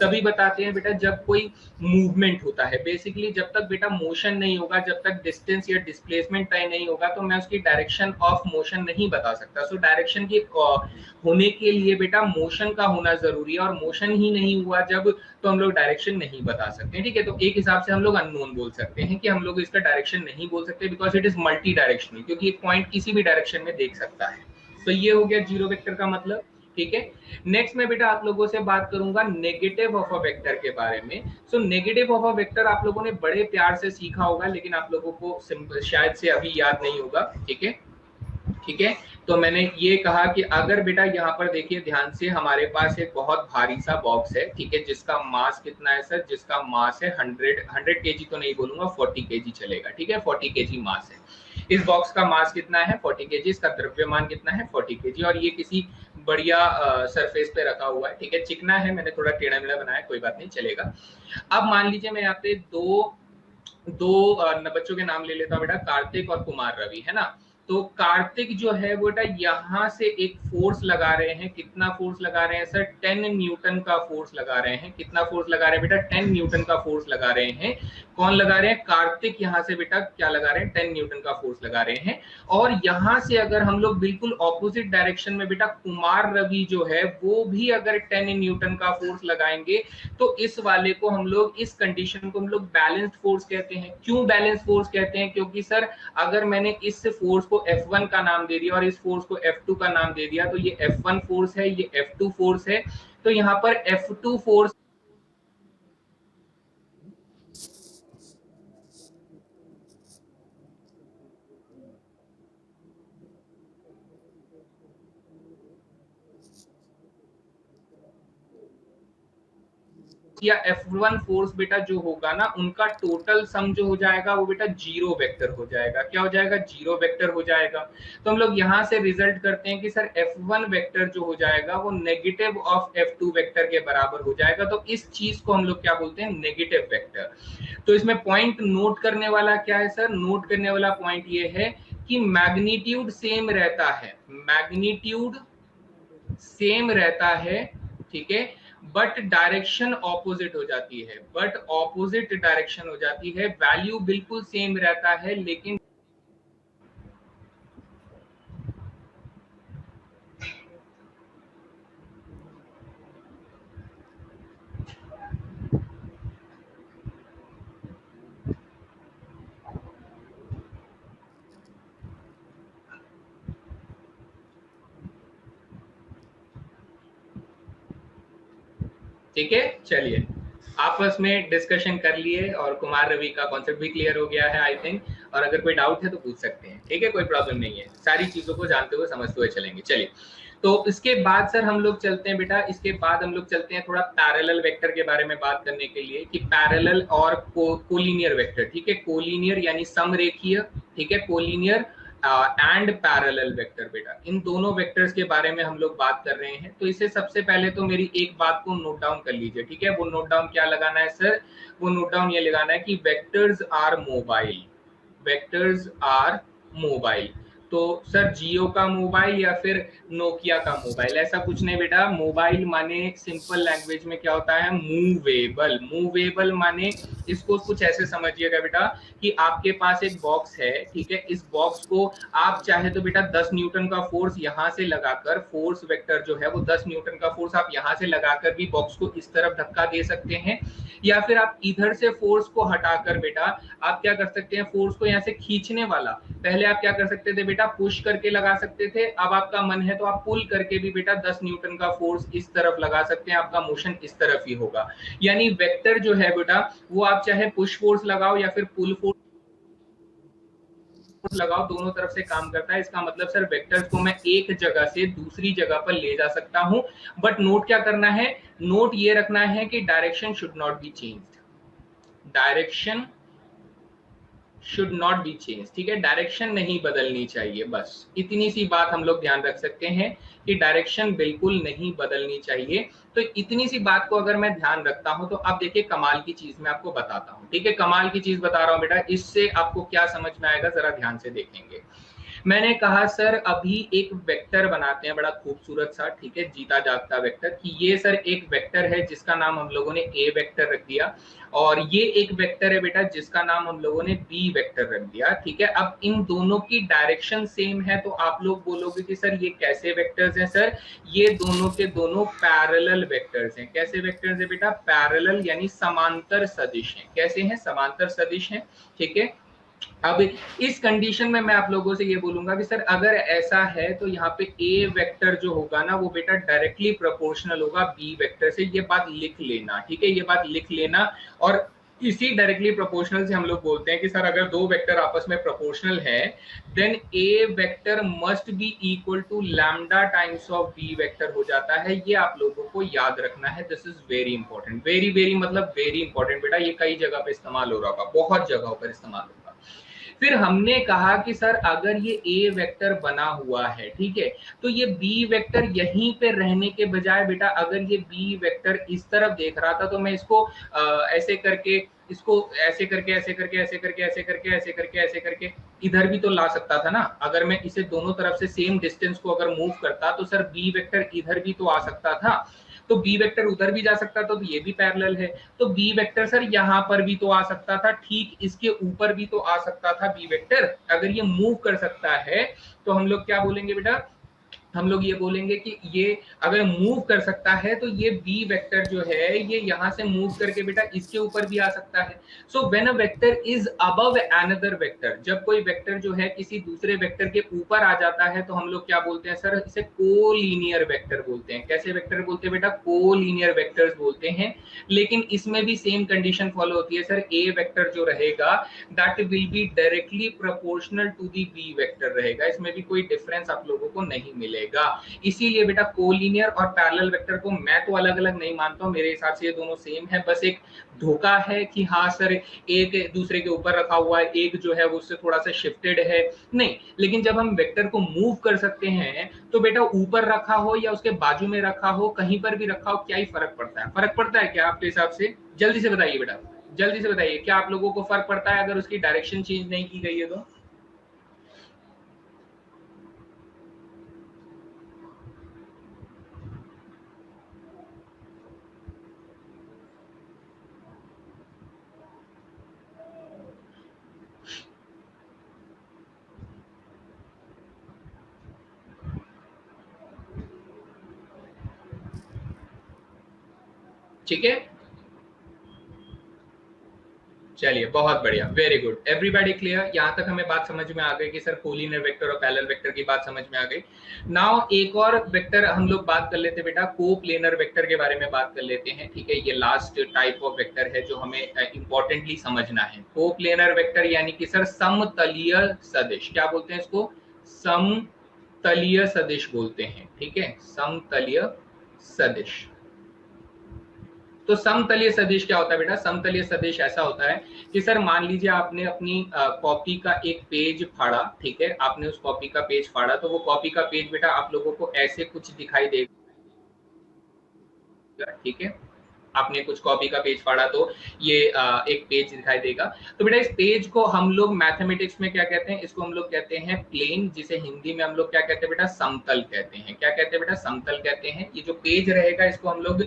तभी बताते हैं बेटा जब कोई मूवमेंट होता है। बेसिकली जब तक बेटा मोशन नहीं होगा, जब तक डिस्टेंस या डिस्प्लेसमेंट तय नहीं होगा, तो मैं उसकी डायरेक्शन ऑफ मोशन नहीं बता सकता। सो डायरेक्शन की होने के लिए बेटा मोशन का होना जरूरी है, और मोशन ही नहीं हुआ जब, तो हम लोग डायरेक्शन नहीं बता सकते, ठीक है। तो एक हिसाब से हम लोग अननोन बोल सकते हैं कि हम लोग इसका डायरेक्शन नहीं बोल सकते because it is multi directional, क्योंकि एक पॉइंट किसी भी डायरेक्शन में देख सकता है। तो ये हो गया जीरो वेक्टर का मतलब, ठीक है। नेक्स्ट में बेटा आप लोगों से बात करूंगा नेगेटिव ऑफ अ वेक्टर के बारे में। So negative of a vector आप लोगों ने बड़े प्यार से सीखा होगा, लेकिन आप लोगों को शायद से अभी याद नहीं होगा, ठीक है, ठीक है। तो मैंने ये कहा कि अगर बेटा यहाँ पर देखिए ध्यान से, हमारे पास एक बहुत भारी सा बॉक्स है, ठीक है, जिसका मास कितना है सर? जिसका मास है 100 केजी तो नहीं बोलूंगा, 40 केजी चलेगा, ठीक है, 40 केजी मास है। इस बॉक्स का मास कितना है? 40 केजी। इसका द्रव्यमान कितना है? 40 केजी। और ये किसी बढ़िया सरफेस पे रखा हुआ है, ठीक है, चिकना है, मैंने थोड़ा टेढ़ा मेढ़ा बनाया, कोई बात नहीं, चलेगा। अब मान लीजिए मैं यहाँ पे दो दो बच्चों के नाम ले लेता हूँ बेटा, कार्तिक और कुमार रवि, है ना। तो कार्तिक जो है वो बेटा यहाँ से एक फोर्स लगा रहे हैं। कितना फोर्स लगा रहे हैं सर? 10 न्यूटन का फोर्स लगा रहे हैं। कितना फोर्स लगा रहे हैं बेटा? 10 न्यूटन का फोर्स लगा रहे हैं। कौन लगा रहे हैं? कार्तिक यहाँ से बेटा क्या लगा रहे हैं? 10 न्यूटन का फोर्स लगा रहे हैं। और यहाँ से अगर हम लोग बिल्कुल ऑपोजिट डायरेक्शन में बेटा कुमार रवि जो है वो भी अगर 10 न्यूटन का फोर्स लगाएंगे, तो इस वाले को हम लोग, इस कंडीशन को हम लोग बैलेंस्ड फोर्स कहते हैं। क्यों बैलेंस्ड फोर्स कहते हैं? क्योंकि सर अगर मैंने इस फोर्स को F1 का नाम दे दिया और इस फोर्स को F2 का नाम दे दिया, तो ये F1 फोर्स है, ये F2 फोर्स है। तो यहाँ पर F2 फोर्स या F1 फोर्स बेटा जो होगा ना, उनका टोटल सम जो हो जाएगा वो बेटा जीरो वेक्टर हो जाएगा। क्या हो जाएगा? जीरो वेक्टर हो जाएगा। तो हम लोग यहाँ से रिजल्ट करते हैं कि सर F1 वेक्टर जो हो जाएगा वो नेगेटिव ऑफ F2 वेक्टर के बराबर हो जाएगा। तो इस चीज को हम लोग क्या बोलते हैं? Negative vector. तो इसमें पॉइंट नोट करने वाला क्या है सर? नोट करने वाला पॉइंट ये है कि मैग्नीट्यूड सेम रहता है, मैग्नीट्यूड सेम रहता है, ठीक है, बट डायरेक्शन ऑपोजिट हो जाती है, बट ऑपोजिट डायरेक्शन हो जाती है। वैल्यू बिल्कुल सेम रहता है लेकिन ठीक है, चलिए आपस में डिस्कशन कर लिए और कुमार रवि का कॉन्सेप्ट भी क्लियर हो गया है आई थिंक। और अगर कोई डाउट है तो पूछ सकते हैं, ठीक है, कोई प्रॉब्लम नहीं है, सारी चीजों को जानते हुए समझते हुए चलेंगे। चलिए, तो इसके बाद सर हम लोग चलते हैं बेटा, इसके बाद हम लोग चलते हैं थोड़ा पैरेलल वेक्टर के बारे में बात करने के लिए, कि पैरेलल और कोलिनियर वेक्टर, ठीक है, कोलिनियर यानी समरेखीय, ठीक है, कोलिनियर एंड पैरेलल वेक्टर बेटा, इन दोनों वेक्टर्स के बारे में हम लोग बात कर रहे हैं। तो इसे सबसे पहले तो मेरी एक बात को नोट डाउन कर लीजिए, ठीक है। वो नोट डाउन क्या लगाना है सर? वो नोट डाउन ये लगाना है कि vectors are mobile, vectors are mobile. तो सर जियो का मोबाइल या फिर नोकिया का मोबाइल, ऐसा कुछ नहीं बेटा। मोबाइल माने सिंपल लैंग्वेज में क्या होता है? मूवेबल। मूवेबल माने इसको कुछ ऐसे समझिएगा बेटा कि आपके पास एक बॉक्स है, ठीक है, इस बॉक्स को आप चाहे तो बेटा 10 न्यूटन का फोर्स यहाँ से लगाकर, फोर्स वेक्टर जो है वो 10 न्यूटन का फोर्स आप यहाँ से लगाकर भी बॉक्स को इस तरफ धक्का दे सकते हैं, या फिर आप इधर से फोर्स को हटाकर बेटा आप क्या कर सकते हैं? फोर्स को यहाँ से खींचने वाला, पहले आप क्या कर सकते थे बेटा? पुश करके लगा सकते थे। अब आपका मन है तो आप पुल करके भी बेटा 10 न्यूटन का फोर्स इस तरफ लगा सकते हैं, आपका मोशन इस तरफ ही होगा। यानी वेक्टर जो है बेटा वो आप चाहे पुश फोर्स लगाओ या फिर पुल फोर्स लगाओ, दोनों तरफ से काम करता है। इसका मतलब सर वेक्टर्स को मैं एक जगह से दूसरी जगह पर ले जा सकता हूं। बट नोट क्या करना है? नोट ये रखना है कि direction should not be changed, direction should not be change, ठीक है, डायरेक्शन नहीं बदलनी चाहिए, बस इतनी सी बात हम लोग ध्यान रख सकते हैं कि डायरेक्शन बिल्कुल नहीं बदलनी चाहिए। तो इतनी सी बात को अगर मैं ध्यान रखता हूं तो अब देखिए कमाल की चीज मैं आपको बताता हूं, ठीक है, कमाल की चीज बता रहा हूं बेटा, इससे आपको क्या समझ में आएगा जरा ध्यान से देखेंगे। मैंने कहा सर अभी एक वेक्टर बनाते हैं बड़ा खूबसूरत सा, ठीक है, जीता जागता वेक्टर, कि ये सर एक वेक्टर है जिसका नाम हम लोगों ने ए वेक्टर रख दिया, और ये एक वेक्टर है बेटा जिसका नाम हम लोगों ने बी वेक्टर रख दिया, ठीक है। अब इन दोनों की डायरेक्शन सेम है तो आप लोग बोलोगे कि सर ये कैसे वेक्टर्स हैं? सर ये दोनों के दोनों पैरेलल वेक्टर्स हैं। कैसे वेक्टर्स है बेटा? पैरेलल यानी समांतर सदिश हैं। कैसे हैं? समांतर सदिश हैं, ठीक है। अब इस कंडीशन में मैं आप लोगों से ये बोलूंगा कि सर अगर ऐसा है तो यहाँ पे ए वेक्टर जो होगा ना वो बेटा डायरेक्टली प्रोपोर्शनल होगा बी वेक्टर से, ये बात लिख लेना, ठीक है, ये बात लिख लेना। और इसी डायरेक्टली प्रोपोर्शनल से हम लोग बोलते हैं कि सर अगर दो वेक्टर आपस में प्रोपोर्शनल है then a vector must be equal to lambda times of b vector हो जाता है। ये आप लोगों को याद रखना है, this is very important, very very मतलब वेरी इंपॉर्टेंट बेटा, ये कई जगह पे इस्तेमाल हो रहा होगा, बहुत जगहों पर इस्तेमाल होगा। फिर हमने कहा कि सर अगर ये ए वेक्टर बना हुआ है, ठीक है, तो ये बी वेक्टर यहीं पे रहने के बजाय बेटा अगर ये बी वेक्टर इस तरफ देख रहा था तो मैं इसको ऐसे करके, इसको ऐसे करके, ऐसे करके, ऐसे करके, ऐसे करके, ऐसे करके, ऐसे करके इधर भी तो ला सकता था ना। अगर मैं इसे दोनों तरफ से सेम डिस्टेंस को अगर मूव करता तो सर बी वेक्टर इधर भी तो आ सकता था, तो बी वेक्टर उधर भी जा सकता था, तो ये भी पैरेलल है। तो बी वेक्टर सर यहां पर भी तो आ सकता था, ठीक इसके ऊपर भी तो आ सकता था बी वेक्टर। अगर ये मूव कर सकता है तो हम लोग क्या बोलेंगे बेटा? हम लोग ये बोलेंगे कि ये अगर मूव कर सकता है तो ये बी वेक्टर जो है ये यहां से मूव करके बेटा इसके ऊपर भी आ सकता है। So when a vector is above another vector, जब कोई वेक्टर जो है किसी दूसरे वेक्टर के ऊपर आ जाता है तो हम लोग क्या बोलते हैं सर? इसे कोलिनियर वेक्टर बोलते हैं। कैसे वेक्टर बोलते हैं बेटा? कोलिनियर वेक्टर्स बोलते हैं। लेकिन इसमें भी सेम कंडीशन फॉलो होती है सर, ए वेक्टर जो रहेगा that will be directly proportional to the b vector रहेगा, इसमें भी कोई डिफरेंस आप लोगों को नहीं मिलेगा। इसीलिए बेटा कोलिनियर और पैरेलल वेक्टर को मैं तो अलग अलग नहीं मानता हूं, मेरे हिसाब से ये दोनों सेम है, बस एक धोखा है कि हाँ सर एक दूसरे के ऊपर रखा हुआ है, एक जो है वो उससे थोड़ा सा शिफ्टेड है, नहीं। लेकिन जब हम वेक्टर को मूव कर सकते हैं तो बेटा ऊपर रखा हो या उसके बाजू में रखा हो, कहीं पर भी रखा हो, क्या ही फर्क पड़ता है? फर्क पड़ता है क्या आपके हिसाब से? जल्दी से बताइए बेटा, जल्दी से बताइए, क्या आप लोगों को फर्क पड़ता है अगर उसकी डायरेक्शन चेंज नहीं की गई है तो? ठीक है, चलिए बहुत बढ़िया, वेरी गुड, एवरीबॉडी क्लियर? यहां तक हमें बात समझ में आ गई कि सर कोलिनियर वेक्टर और पैरेलल वेक्टर की बात समझ में आ गई। नाउ एक और वेक्टर हम लोग बात कर लेते हैं बेटा, कोप्लेनर वेक्टर के बारे में बात कर लेते हैं, ठीक है। ये लास्ट टाइप ऑफ वेक्टर है जो हमें इंपॉर्टेंटली समझना है। कोप्लेनर वेक्टर यानी कि सर समतलीय सदिश, क्या बोलते हैं इसको? समतलीय सदिश बोलते हैं, ठीक है, समतलीय सदिश। तो समतलीय सदिश क्या होता है बेटा? समतलीय सदिश ऐसा होता है कि सर मान लीजिए आपने अपनी कॉपी का एक पेज फाड़ा, ठीक है, आपने उस कॉपी का पेज फाड़ा तो वो कॉपी का पेज बेटा आप लोगों को ऐसे कुछ दिखाई देगा, ठीक है। आपने कुछ कॉपी का पेज फाड़ा तो ये एक पेज दिखाई देगा। तो बेटा इस पेज को हम लोग मैथमेटिक्स में क्या कहते हैं? इसको हम लोग कहते हैं प्लेन, जिसे हिंदी में हम लोग क्या कहते हैं बेटा? समतल कहते हैं। क्या कहते हैं बेटा? समतल कहते हैं। ये जो पेज रहेगा इसको हम लोग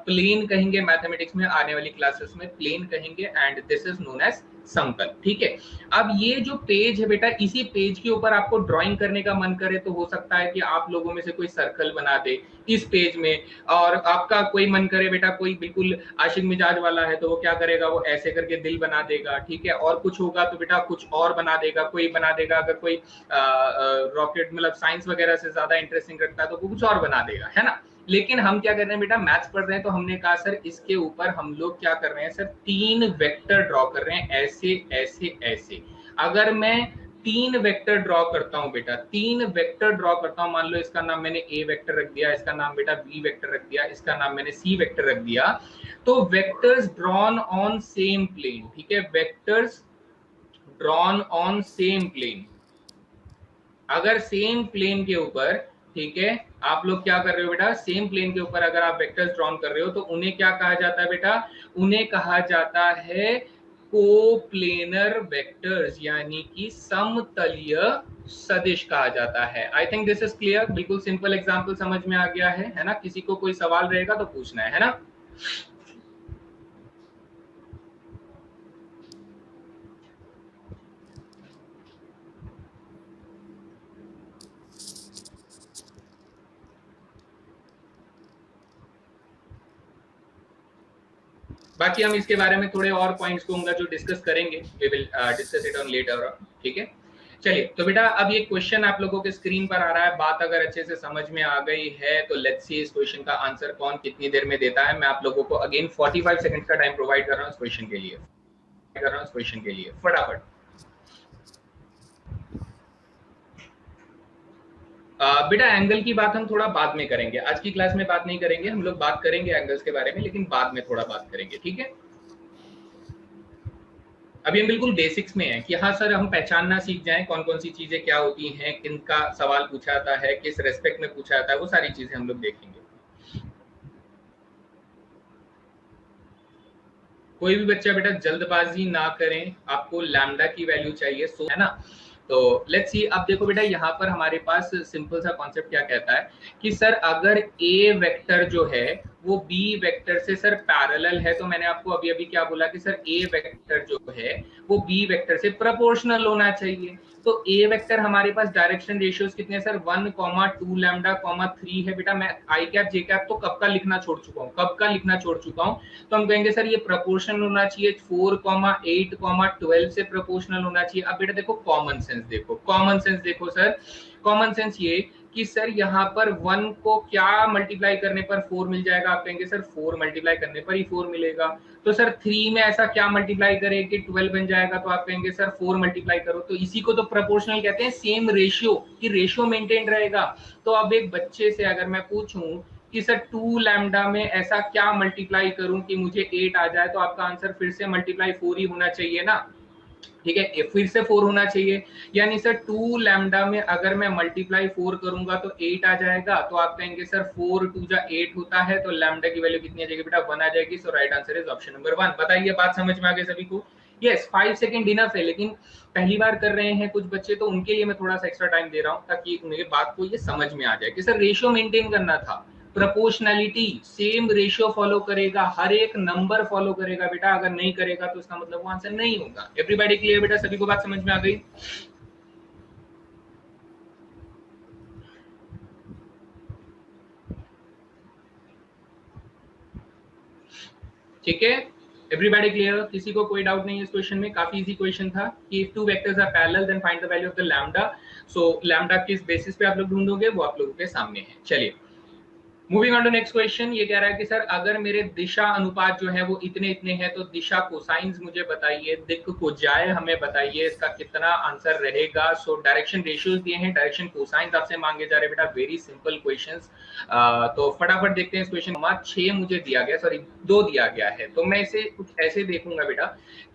प्लेन कहेंगे, मैथमेटिक्स में आने वाली क्लासेस में प्लेन कहेंगे, and this is known as समतल, ठीक है। अब ये जो पेज है बेटा, इसी पेज के ऊपर आपको ड्राइंग करने का मन करे तो हो सकता है कि आप लोगों में से कोई सर्कल बना दे इस पेज में, और आपका कोई मन करे बेटा, कोई बिल्कुल आशिक मिजाज वाला है तो वो क्या करेगा? वो ऐसे करके दिल बना देगा, ठीक है। और कुछ होगा तो बेटा कुछ और बना देगा, कोई बना देगा, अगर कोई रॉकेट मतलब साइंस वगैरह से ज्यादा इंटरेस्टिंग रखता है तो वो कुछ और बना देगा, है ना। लेकिन हम क्या कर रहे हैं बेटा? मैथ्स पढ़ रहे हैं तो हमने कहा सर इसके ऊपर हम लोग क्या कर रहे हैं सर? तीन वेक्टर ड्रॉ कर रहे हैं, ऐसे ऐसे ऐसे। अगर मैं तीन वेक्टर ड्रॉ करता हूं बेटा, तीन वेक्टर ड्रॉ करता हूं, मान लो इसका नाम मैंने ए वेक्टर रख दिया, इसका नाम बेटा बी वेक्टर रख दिया, इसका नाम मैंने सी वेक्टर रख दिया, तो vectors drawn on same plane, ठीक है, vectors drawn on same plane. अगर सेम प्लेन के ऊपर, ठीक है, आप लोग क्या कर रहे हो बेटा, सेम प्लेन के ऊपर अगर आप वेक्टर्स ड्रॉन कर रहे हो तो उन्हें क्या कहा जाता है बेटा, उन्हें कहा जाता है कोप्लेनर वेक्टर्स, यानी कि समतलीय सदिश कहा जाता है। I think this is clear, बिल्कुल सिंपल एग्जांपल समझ में आ गया है ना। किसी को कोई सवाल रहेगा तो पूछना है ना। बाकी हम इसके बारे में थोड़े और पॉइंट्स कहूंगा जो डिस्कस करेंगे, we will discuss it on later, ठीक है। चलिए, तो बेटा अब ये क्वेश्चन आप लोगों के स्क्रीन पर आ रहा है। बात अगर अच्छे से समझ में आ गई है तो लेट्स सी इस क्वेश्चन का आंसर कौन कितनी देर में देता है। मैं आप लोगों को अगेन 45 सेकंड्स का टाइम प्रोवाइड कर रहा हूँ इस क्वेश्चन के लिए, फटाफट। बेटा एंगल की बात हम थोड़ा बाद में करेंगे, आज की क्लास में बात नहीं करेंगे, हम लोग बात करेंगे एंगल्स के बारे में, लेकिन बाद में थोड़ा बात करेंगे, ठीक है। अभी हम बिल्कुल बेसिक्स में है कि हाँ सर हम पहचानना सीख जाएं कौन कौन सी चीजें क्या होती हैं, किनका सवाल पूछा जाता है, किस रेस्पेक्ट में पूछा जाता है, वो सारी चीजें हम लोग देखेंगे। कोई भी बच्चा बेटा जल्दबाजी ना करें, आपको लैम्डा की वैल्यू चाहिए, सो है ना। तो लेट्स सी, अब देखो बेटा यहाँ पर हमारे पास सिंपल सा कॉन्सेप्ट क्या कहता है कि सर अगर ए वेक्टर जो है वो बी वेक्टर से सर पैरेलल है, तो मैंने आपको अभी अभी क्या बोला कि सर ए वेक्टर जो है वो बी वेक्टर से प्रोपोर्शनल होना चाहिए। तो ए वेक्टर हमारे पास डायरेक्शन रेशियोज कितने हैं सर, 1, 2 लैम्डा, 3 है बेटा। मैं आई कैप जे कैप तो कब का लिखना छोड़ चुका हूँ, तो हम कहेंगे सर ये प्रोपोर्शनल होना चाहिए 4, 8, 12 से प्रोपोर्शनल होना चाहिए। अब बेटा देखो कॉमन सेंस देखो सर, कॉमन सेंस ये कि सर यहाँ पर 1 को क्या मल्टीप्लाई करने पर 4 मिल जाएगा, आप कहेंगे सर 4 मल्टीप्लाई करने पर ही 4 मिलेगा। तो सर 3 में ऐसा क्या मल्टीप्लाई करे कि 12 बन जाएगा, तो आप कहेंगे सर 4 मल्टीप्लाई करो। तो इसी को तो प्रोपोर्शनल कहते हैं, सेम रेशियो, कि रेशियो मेंटेन रहेगा। तो अब एक बच्चे से अगर मैं पूछूं कि सर 2 लैम्डा में ऐसा क्या मल्टीप्लाई करूं कि मुझे 8 आ जाए, तो आपका आंसर फिर से मल्टीप्लाई 4 ही होना चाहिए ना, ठीक है, फिर से 4 होना चाहिए। यानी सर 2 लैम्डा में अगर मैं मल्टीप्लाई 4 करूंगा तो 8 आ जाएगा। तो आप कहेंगे सर 4 2 जा 8 होता है, तो लैम्डा की वैल्यू कितनी आ जाएगी बेटा, 1 आ जाएगी। So right answer is option number 1। बताइए बात समझ में आ गई सभी को? यस, 5 सेकंड इनफ है, लेकिन पहली बार कर रहे हैं कुछ बच्चे, तो उनके लिए मैं थोड़ा सा एक्स्ट्रा टाइम दे रहा हूँ ताकि उनके बात को ये समझ में आ जाए कि सर रेशियो मेंटेन करना था, प्रोपोर्शनैलिटी, सेम रेशियो फॉलो करेगा, हर एक नंबर फॉलो करेगा बेटा। अगर नहीं करेगा तो इसका मतलब वो आंसर नहीं होगा। एवरीबॉडी क्लियर बेटा, सभी को बात समझ में आ गई? ठीक है, एवरीबॉडी क्लियर, किसी को कोई डाउट नहीं है इस क्वेश्चन में? काफी इजी क्वेश्चन था कि if two vectors are parallel then find the value of the lambda. So lambda किस बेसिस पे आप लोग ढूंढोगे वो आप लोगों के सामने है। चलिए, moving on to next question, ये कह रहा है कि सर अगर मेरे दिशा अनुपात जो है वो इतने इतने हैं तो दिशा कोसाइंस मुझे बताइए, दिक् को जाए हमें बताइए, इसका कितना आंसर रहेगा। सो डायरेक्शन रेशियोज दिए हैं, डायरेक्शन कोसाइंस आपसे मांगे जा रहे हैं बेटा, वेरी सिंपल क्वेश्चंस। तो फटाफट देखते हैं इस क्वेश्चन में। 6 मुझे दिया गया, सॉरी 2 दिया गया है, तो मैं इसे कुछ ऐसे देखूंगा बेटा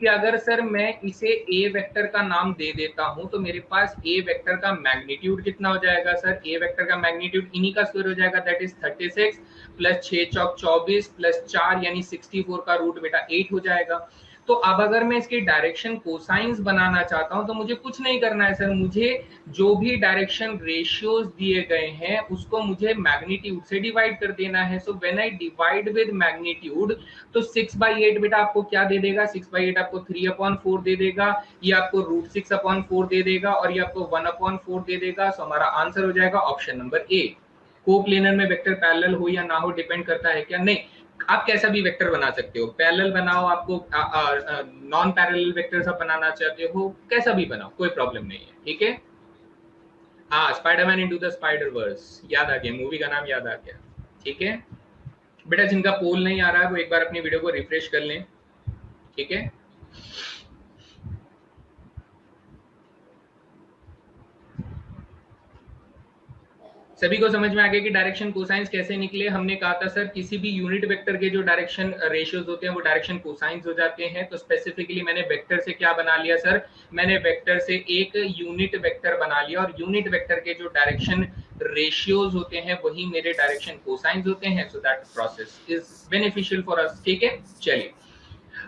कि अगर सर मैं इसे ए वेक्टर का नाम दे देता हूं तो मेरे पास ए वेक्टर का मैग्नीट्यूड कितना हो जाएगा सर, ए वेक्टर का मैग्नीट्यूड इन्हीं का स्क्वायर हो जाएगा, that is 36 plus 6 Chowk 24 plus 4 यानी 64 का रूट बेटा 8 हो जाएगा। तो अब अगर मैं इसकी डायरेक्शन कोसाइंस बनाना चाहता हूं तो मुझे कुछ नहीं करना है सर, मुझे जो भी डायरेक्शन रेशियोज दिए गए हैं उसको मुझे मैग्नीट्यूड से डिवाइड कर देना है। So when I divide with magnitude तो 6/8 बेटा आपको क्या दे देगा, 6/8 आपको 3/4 दे देगा, ये आपको √6/4 दे देगा और ये आपको 1/4 दे देगा। सो हमारा आंसर हो जाएगा ऑप्शन नंबर ए। कोप्लेनर में वेक्टर पैरेलल हो या ना हो डिपेंड करता है क्या? नहीं, आप कैसा भी वेक्टर बना सकते हो, पैरेलल बनाओ, आपको नॉन पैरेलल वेक्टर सब बनाना चाहते हो, कैसा भी बनाओ, कोई प्रॉब्लम नहीं है, ठीक है। हाँ, Spiderman into the Spider Verse याद आ गया, मूवी का नाम याद आ गया, ठीक है बेटा। जिनका पोल नहीं आ रहा है वो एक बार अपनी वीडियो को रिफ्रेश कर लें, ठीक है। सभी को समझ में आ गया कि डायरेक्शन कोसाइंस कैसे निकले। हमने कहा था सर किसी भी यूनिट वेक्टर के जो डायरेक्शन रेशियोज होते हैं वो डायरेक्शन कोसाइंस हो जाते हैं। तो स्पेसिफिकली मैंने वेक्टर से क्या बना लिया सर, मैंने वेक्टर से एक यूनिट वेक्टर बना लिया और यूनिट वेक्टर के जो डायरेक्शन रेशियोज होते हैं वही मेरे डायरेक्शन कोसाइंस होते हैं। So that process is beneficial for us. ठीक है, चलिए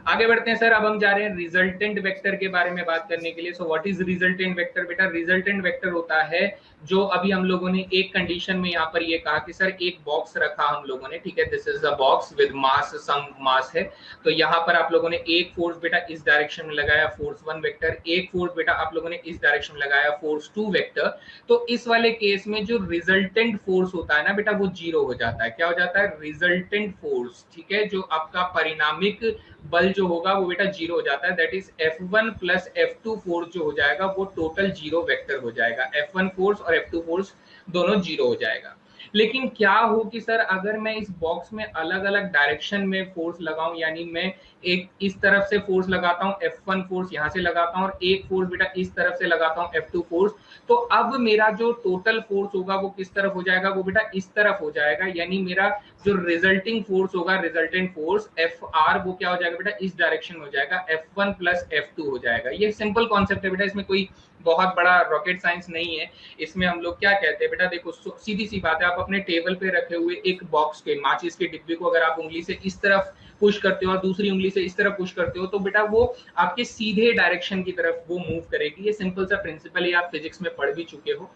आगे बढ़ते हैं सर। अब हम जा रहे हैं रिजल्टेंट वेक्टर के बारे में बात करने के लिए। So what is resultant vector? बेटा रिजल्टेंट वेक्टर होता है जो अभी हम लोगों ने एक कंडीशन में यहाँ पर ये कहा कि सर एक बॉक्स रखा हम लोगों ने, ठीक है, this is a box with mass, some mass है। तो यहाँ पर आप लोगों ने एक फोर्स बेटा इस डायरेक्शन में लगाया, फोर्स 1 वेक्टर, एक फोर्स बेटा आप लोगों ने इस डायरेक्शन में लगाया, फोर्स 2 वेक्टर। तो इस वाले केस में जो रिजल्टेंट फोर्स होता है ना बेटा वो जीरो हो जाता है। क्या हो जाता है? रिजल्टेंट फोर्स, ठीक है, जो आपका परिणामिक बल जो होगा वो बेटा जीरो हो जाता है। That is F1 plus F2 force जो हो जाएगा वो टोटल जीरो वेक्टर हो जाएगा। F1 फोर्स और F2 फोर्स दोनों जीरो हो जाएगा। लेकिन क्या हो कि सर अगर मैं इस बॉक्स में अलग अलग डायरेक्शन में फोर्स लगाऊं, यानी मैं एक इस तरफ से फोर्स लगाता हूं, F1 फोर्स यहां से लगाता हूं और एक फोर्स बेटा इस तरफ से लगाता हूं, F2 फोर्स, तो अब मेरा जो टोटल फोर्स होगा वो किस तरफ हो जाएगा? वो बेटा इस तरफ हो जाएगा। यानी मेरा जो रिजल्टिंग फोर्स होगा, रिजल्टेंट फोर्स Fr, वो क्या हो जाएगा बेटा? इस डायरेक्शन में हो जाएगा, F1 प्लस F2 हो जाएगा। ये सिंपल कॉन्सेप्ट है बेटा, इसमें कोई बहुत बड़ा रॉकेट साइंस नहीं है। इसमें हम लोग क्या कहते हैं बेटा, देखो सीधी सी बात है, आप अपने टेबल पे रखे हुए एक बॉक्स के माचिस के डिब्बे को अगर आप उंगली से इस तरफ पुश करते हो और दूसरी उंगली से इस तरफ पुश करते हो तो बेटा वो आपके सीधे डायरेक्शन की तरफ वो मूव करेगी। ये सिंपल सा प्रिंसिपल है, आप फिजिक्स में पढ़ भी चुके हो।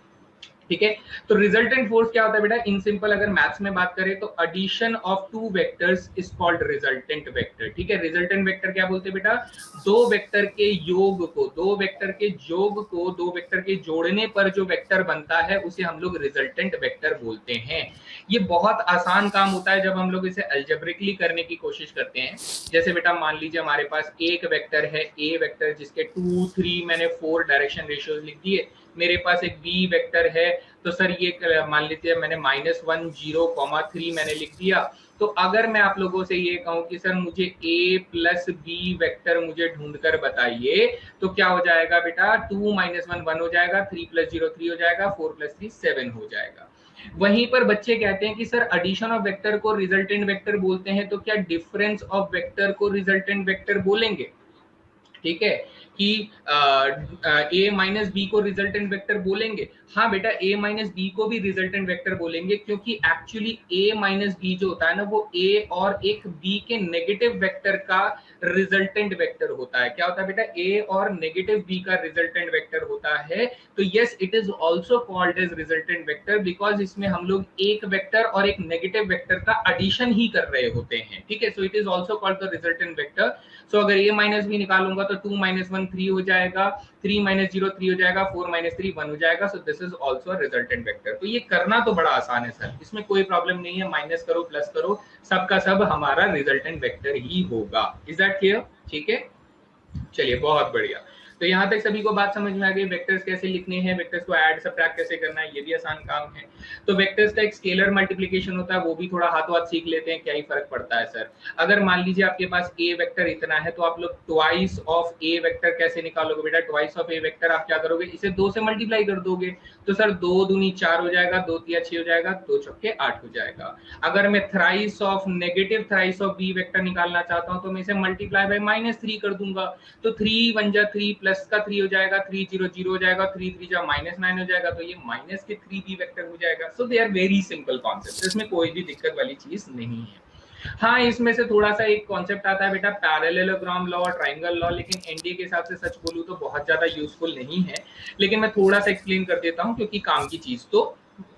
ठीक है, तो रिजल्टेंट फोर्स क्या होता है बेटा? इन सिंपल अगर मैथ्स में बात करें तो addition of two vectors is called resultant vector. ठीक है, रिजल्टेंट वेक्टर क्या बोलते हैं बेटा? दो वेक्टर के योग को, दो वेक्टर के योग को, दो वेक्टर के जोड़ने पर जो वेक्टर बनता है उसे हम लोग रिजल्टेंट वेक्टर बोलते हैं। ये बहुत आसान काम होता है जब हम लोग इसे अलजेब्रिकली करने की कोशिश करते हैं। जैसे बेटा मान लीजिए हमारे पास एक वेक्टर है, ए वेक्टर, जिसके 2, 3 मैंने 4 डायरेक्शन रेशियोज लिख दिए। मेरे पास एक बी वेक्टर है, तो सर ये मान लीजिए मैंने -1, 0, 3 मैंने लिख दिया। तो अगर मैं आप लोगों से ये कहूं कि सर मुझे a प्लस बी वेक्टर मुझे ढूंढकर बताइए, तो क्या हो जाएगा बेटा? 2 - 1 1 हो जाएगा, 3 + 0 3 हो जाएगा, 4 + 3 7 हो जाएगा। वहीं पर बच्चे कहते हैं कि सर एडिशन ऑफ वेक्टर को रिजल्टेंट वेक्टर बोलते हैं, तो क्या डिफरेंस ऑफ वेक्टर को रिजल्टेंट वेक्टर बोलेंगे? ठीक है, कि a माइनस बी को रिजल्टेंट वेक्टर बोलेंगे। हाँ बेटा, a माइनस बी को भी रिजल्टेंट वेक्टर बोलेंगे, क्योंकि एक्चुअली a माइनस बी जो होता है ना वो a और एक b के नेगेटिव वेक्टर का रिजल्टेंट वेक्टर होता है। क्या होता है बेटा? a और नेगेटिव b का रिजल्टेंट वेक्टर होता है। तो yes, it is also called as resultant vector, because इसमें हम लोग एक वेक्टर और एक नेगेटिव वेक्टर का एडिशन ही कर रहे होते हैं। ठीक है, so it is also called the resultant vector. So अगर a माइनस बी निकालूंगा तो 2 - 1 3 हो जाएगा, 3 - 0 3 हो जाएगा, 4 - 3 1 हो जाएगा। So this is also resultant vector. तो ये करना तो बड़ा आसान है सर, इसमें कोई प्रॉब्लम नहीं है, माइनस करो प्लस करो, सबका सब हमारा रिजल्टेंट वेक्टर ही होगा। Is that clear? ठीक है, चलिए बहुत बढ़िया। तो यहाँ तक सभी को बात समझ में आ गई, वेक्टर्स कैसे लिखने हैं, वेक्टर्स को ऐड सब्ट्रैक्ट कैसे करना है, ये भी आसान काम है। तो वेक्टर्स का एक स्केलर मल्टीप्लिकेशन होता है, वो भी थोड़ा हाथों हाथ सीख लेते हैं, क्या ही फर्क पड़ता है सर। अगर मान लीजिए आपके पास ए वेक्टर इतना है तो आप लोग ट्वाइस ऑफ ए वेक्टर कैसे निकालोगे बेटा? ट्वाइस ऑफ ए वेक्टर आप क्या करोगे? इसे 2 से मल्टीप्लाई कर दोगे। तो सर 2 दूनी 4 हो जाएगा, 2 तिया 6 हो जाएगा, 2 चौके 8 हो जाएगा। अगर मैं thrice of negative thrice of b vector निकालना चाहता हूं तो मैं इसे मल्टीप्लाई बाय -3 कर दूंगा। तो 3 1 जा 3 प्लस का 3 हो जाएगा, 3 0 0 हो जाएगा, 3 3 जा -9 हो जाएगा, तो ये माइनस के 3 बी वेक्टर हो जाएगा। So they are very simple concept, इसमें कोई भी दिक्कत वाली चीज नहीं है। हाँ, इसमें से थोड़ा सा एक कॉन्सेप्ट आता है बेटा पैरेललोग्राम लॉ और ट्रायंगल लॉ, लेकिन एनडीए के हिसाब से सच बोलूं तो बहुत ज्यादा यूजफुल नहीं है, लेकिन मैं थोड़ा सा एक्सप्लेन कर देता हूं क्योंकि काम की चीज तो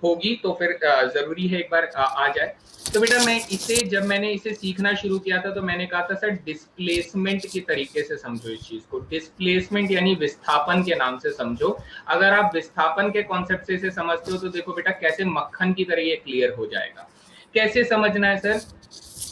होगी, तो फिर जरूरी है एक बार आ जाए। तो बेटा मैं इसे, जब मैंने इसे सीखना शुरू किया था तो मैंने कहा था सर डिस्प्लेसमेंट के तरीके से समझो इस चीज को। डिस्प्लेसमेंट यानी विस्थापन के नाम से समझो। अगर आप विस्थापन के कॉन्सेप्ट से इसे समझते हो तो देखो बेटा कैसे मक्खन की तरह ये क्लियर हो जाएगा। कैसे समझना है सर?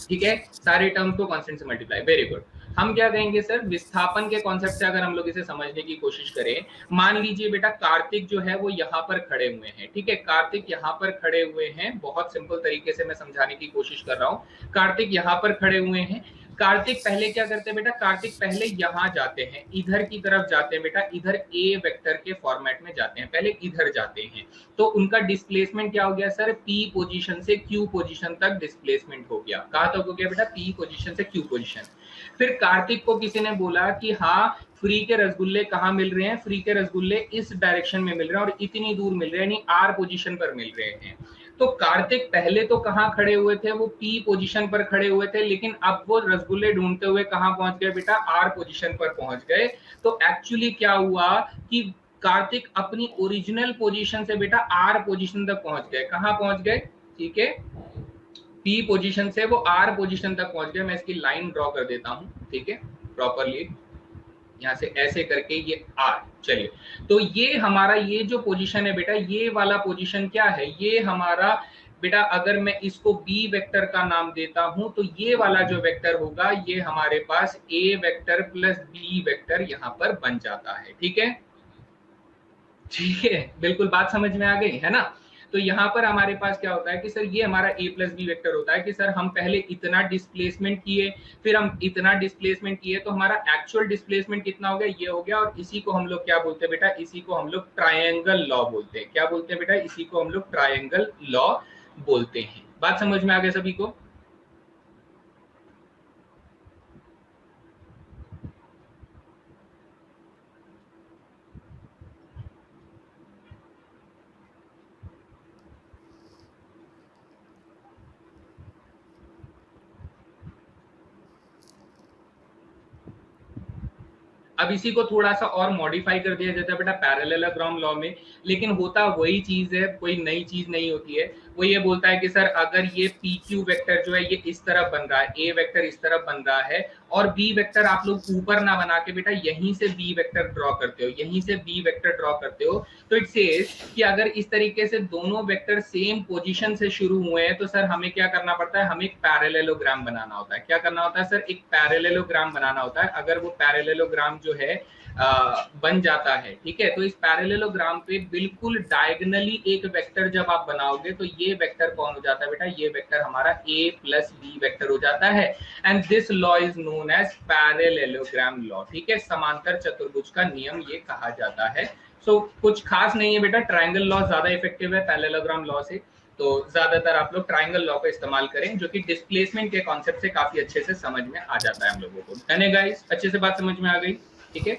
ठीक है, सारे टर्म्स को कांस्टेंट से मल्टीप्लाई, वेरी गुड। हम क्या कहेंगे सर, विस्थापन के कॉन्सेप्ट से अगर हम लोग इसे समझने की कोशिश करें, मान लीजिए बेटा कार्तिक जो है वो यहाँ पर खड़े हुए हैं। ठीक है, कार्तिक यहाँ पर खड़े हुए हैं, बहुत सिंपल तरीके से मैं समझाने की कोशिश कर रहा हूँ। कार्तिक यहाँ पर खड़े हुए हैं, कार्तिक पहले क्या करते हैं बेटा, कार्तिक पहले यहां जाते हैं, इधर की तरफ जाते हैं बेटा, इधर ए वेक्टर के फॉर्मेट में जाते हैं, पहले इधर जाते हैं। तो उनका डिस्प्लेसमेंट क्या हो गया सर, पी पोजीशन से क्यू पोजीशन तक डिस्प्लेसमेंट हो गया। कहां तक हो गया बेटा, पी पोजीशन से क्यू पोजीशन। फिर कार्तिक को किसी ने बोला कि हाँ फ्री के रसगुल्ले कहाँ मिल रहे हैं, फ्री के रसगुल्ले इस डायरेक्शन में मिल रहे हैं और इतनी दूर मिल रहे हैं, यानी आर पोजीशन पर मिल रहे हैं। तो कार्तिक पहले तो कहां खड़े हुए थे, वो पी पोजीशन पर खड़े हुए थे, लेकिन अब वो रसगुल्ले ढूंढते हुए कहां पहुंच गए बेटा, आर पोजीशन पर पहुंच गए। तो एक्चुअली क्या हुआ कि कार्तिक अपनी ओरिजिनल पोजीशन से बेटा आर पोजीशन तक पहुंच गए। कहां पहुंच गए, ठीक है, पी पोजीशन से वो आर पोजीशन तक पहुंच गए। मैं इसकी लाइन ड्रॉ कर देता हूं, ठीक है, प्रॉपरली यहां से ऐसे करके ये आर। चलिए, तो ये हमारा ये जो पोजीशन है बेटा, ये वाला पोजीशन क्या है, ये हमारा बेटा अगर मैं इसको बी वेक्टर का नाम देता हूं तो ये वाला जो वेक्टर होगा ये हमारे पास ए वेक्टर प्लस बी वेक्टर यहां पर बन जाता है। ठीक है, ठीक है, बिल्कुल बात समझ में आ गई है ना। तो यहाँ पर हमारे पास क्या होता है कि सर ये हमारा a प्लस बी वेक्टर होता है कि सर हम पहले इतना डिस्प्लेसमेंट किए, फिर हम इतना डिस्प्लेसमेंट किए, तो हमारा एक्चुअल डिस्प्लेसमेंट कितना हो गया, ये हो गया। और इसी को हम लोग क्या बोलते हैं बेटा, इसी को हम लोग ट्रायंगल लॉ बोलते हैं। क्या बोलते हैं बेटा, इसी को हम लोग ट्रायंगल लॉ बोलते हैं। बात समझ में आ गया सभी को। अब इसी को थोड़ा सा और मॉडिफाई कर दिया जाता है बेटा पैरेललोग्राम लॉ में, लेकिन होता वही चीज है, कोई नई चीज नहीं होती है। वो ये बोलता है कि सर अगर ये पी क्यू वेक्टर जो है ये इस तरफ बन रहा है, ए वेक्टर इस तरफ बन रहा है, और बी वेक्टर आप लोग ऊपर ना बना के बेटा यहीं से बी वेक्टर ड्रॉ करते हो, यहीं से बी वेक्टर ड्रॉ करते हो, तो इट सेज कि अगर इस तरीके से दोनों वेक्टर सेम पोजीशन से शुरू हुए हैं तो सर हमें क्या करना पड़ता है, हमें एक पैरेललोग्राम बनाना होता है। क्या करना होता है सर, एक पैरेललोग्राम बनाना होता है। अगर वो पैरेललोग्राम जो है बन जाता है, ठीक है, तो इस पैरेललोग्राम पे बिल्कुल डायगोनली एक वेक्टर जब आप बनाओगे तो ये वेक्टर कौन हो जाता है बेटा, ये वेक्टर हमारा a प्लस बी वेक्टर हो जाता है। And this law is known as parallelogram law. ठीक है, समांतर चतुर्भुज का नियम ये कहा जाता है। सो कुछ खास नहीं है बेटा, ट्रायंगल लॉ ज्यादा इफेक्टिव है पैरेललोग्राम लॉ से, तो ज्यादातर आप लोग ट्रायंगल लॉ का इस्तेमाल करें, जो कि डिस्प्लेसमेंट के कॉन्सेप्ट से काफी अच्छे से समझ में आ जाता है हम लोगों को। है ना गाइस, अच्छे से बात समझ में आ गई। ठीक है,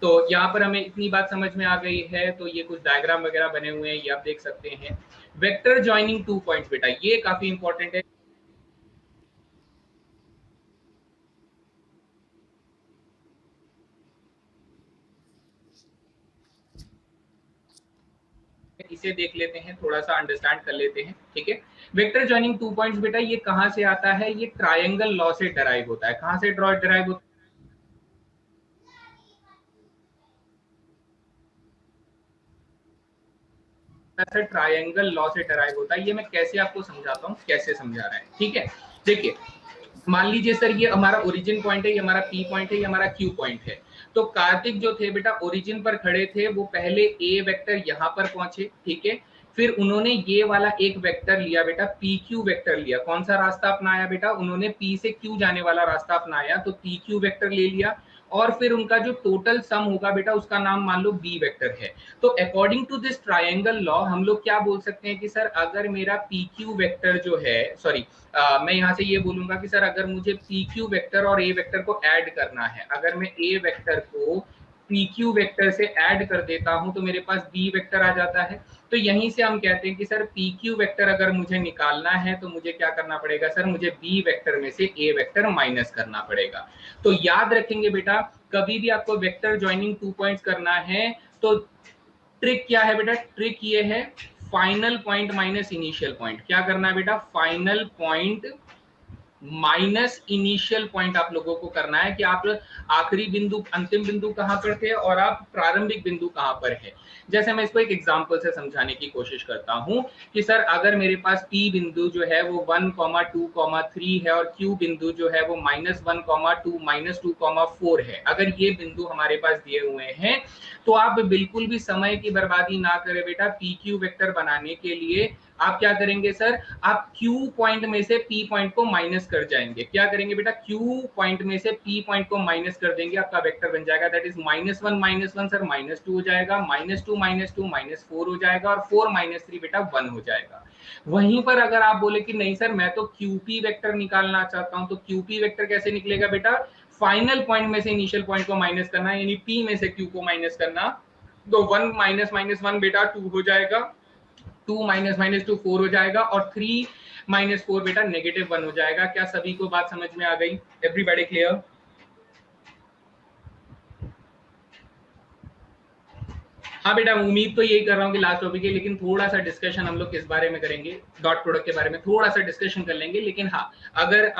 तो यहाँ पर हमें इतनी बात समझ में आ गई है। तो ये कुछ डायग्राम वगैरह बने हुए हैं, ये आप देख सकते हैं। वेक्टर जॉइनिंग 2 पॉइंट्स बेटा, ये काफी इंपॉर्टेंट है। इसे देख लेते हैं, थोड़ा सा अंडरस्टैंड कर लेते हैं। ठीक है, वेक्टर जॉइनिंग 2 पॉइंट्स बेटा ये कहां से आता है, ये ट्रायंगल लॉ से डराइव होता है। कहां से डराइव होता है, ट्रायंगल लॉ से डराइव होता है। ये मैं कैसे आपको समझाता हूँ, कैसे समझा रहा है। ठीक है, देखिए मान लीजिए सर ये हमारा ओरिजिन पॉइंट है, ये हमारा पी पॉइंट है, ये हमारा क्यू पॉइंट है। तो कार्तिक जो थे बेटा ओरिजिन पर खड़े थे, वो पहले ए वेक्टर यहां पर पहुंचे, ठीक है, फिर उन्होंने ये वाला एक वेक्टर लिया बेटा, पी क्यू वेक्टर लिया। कौन सा रास्ता अपनाया बेटा, उन्होंने पी से क्यू जाने वाला रास्ता अपनाया, तो पी क्यू वेक्टर ले लिया। और फिर उनका जो टोटल सम होगा बेटा उसका नाम मान लो बी वेक्टर है। तो according to this triangle law हम लोग क्या बोल सकते हैं कि सर अगर मेरा पी क्यू वेक्टर जो है, सॉरी मैं यहाँ से ये बोलूंगा कि सर अगर मुझे पी क्यू वेक्टर और ए वेक्टर को ऐड करना है, अगर मैं ए वेक्टर को पी क्यू वेक्टर से ऐड कर देता हूं तो मेरे पास बी वेक्टर आ जाता है। तो यहीं से हम कहते हैं कि सर पी क्यू वेक्टर अगर मुझे निकालना है तो मुझे क्या करना पड़ेगा सर, मुझे बी वेक्टर में से ए वेक्टर माइनस करना पड़ेगा। तो याद रखेंगे बेटा, कभी भी आपको वेक्टर ज्वाइनिंग 2 पॉइंट्स करना है तो ट्रिक क्या है बेटा, ट्रिक ये है final point minus initial point. क्या करना है बेटा, final point minus initial point आप लोगों को करना है कि आप आखिरी बिंदु, अंतिम बिंदु कहां पर थे और आप प्रारंभिक बिंदु कहां पर है। जैसे मैं इसको एक एग्जांपल से समझाने की कोशिश करता हूं कि सर अगर मेरे पास P बिंदु जो है वो 1, 2, 3 है और Q बिंदु जो है वो -1, -2, -2, 4 है। अगर ये बिंदु हमारे पास दिए हुए हैं तो आप बिल्कुल भी समय की बर्बादी ना करें बेटा, PQ वेक्टर बनाने के लिए आप क्या करेंगे सर, आप Q पॉइंट में से P पॉइंट को माइनस कर जाएंगे। क्या करेंगे बेटा, Q पॉइंट में से P पॉइंट को माइनस कर देंगे, आपका वेक्टर बन जाएगा दैट इज -1 सर -2 हो जाएगा, -2 -4 हो जाएगा, और 4 -3 बेटा 1 हो जाएगा। वहीं पर अगर आप बोले कि नहीं सर मैं तो QP वेक्टर निकालना चाहता हूं, तो QP वेक्टर कैसे निकलेगा बेटा, फाइनल पॉइंट में से इनिशियल पॉइंट को माइनस करना, यानी P में से Q को माइनस करना। तो 1 -1 बेटा 2 हो जाएगा, 2 -2 4 हो जाएगा, और 3 -4 बेटा -1 हो जाएगा। क्या सभी को बात समझ में आ गई? Everybody clear? हाँ बेटा, उम्मीद तो यही कर रहा हूँ कि लास्ट टॉपिक है, लेकिन थोड़ा सा डिस्कशन हम लोग किस बारे में करेंगे, डॉट प्रोडक्ट के बारे में थोड़ा सा डिस्कशन कर लेंगे। लेकिन हाँ, अगर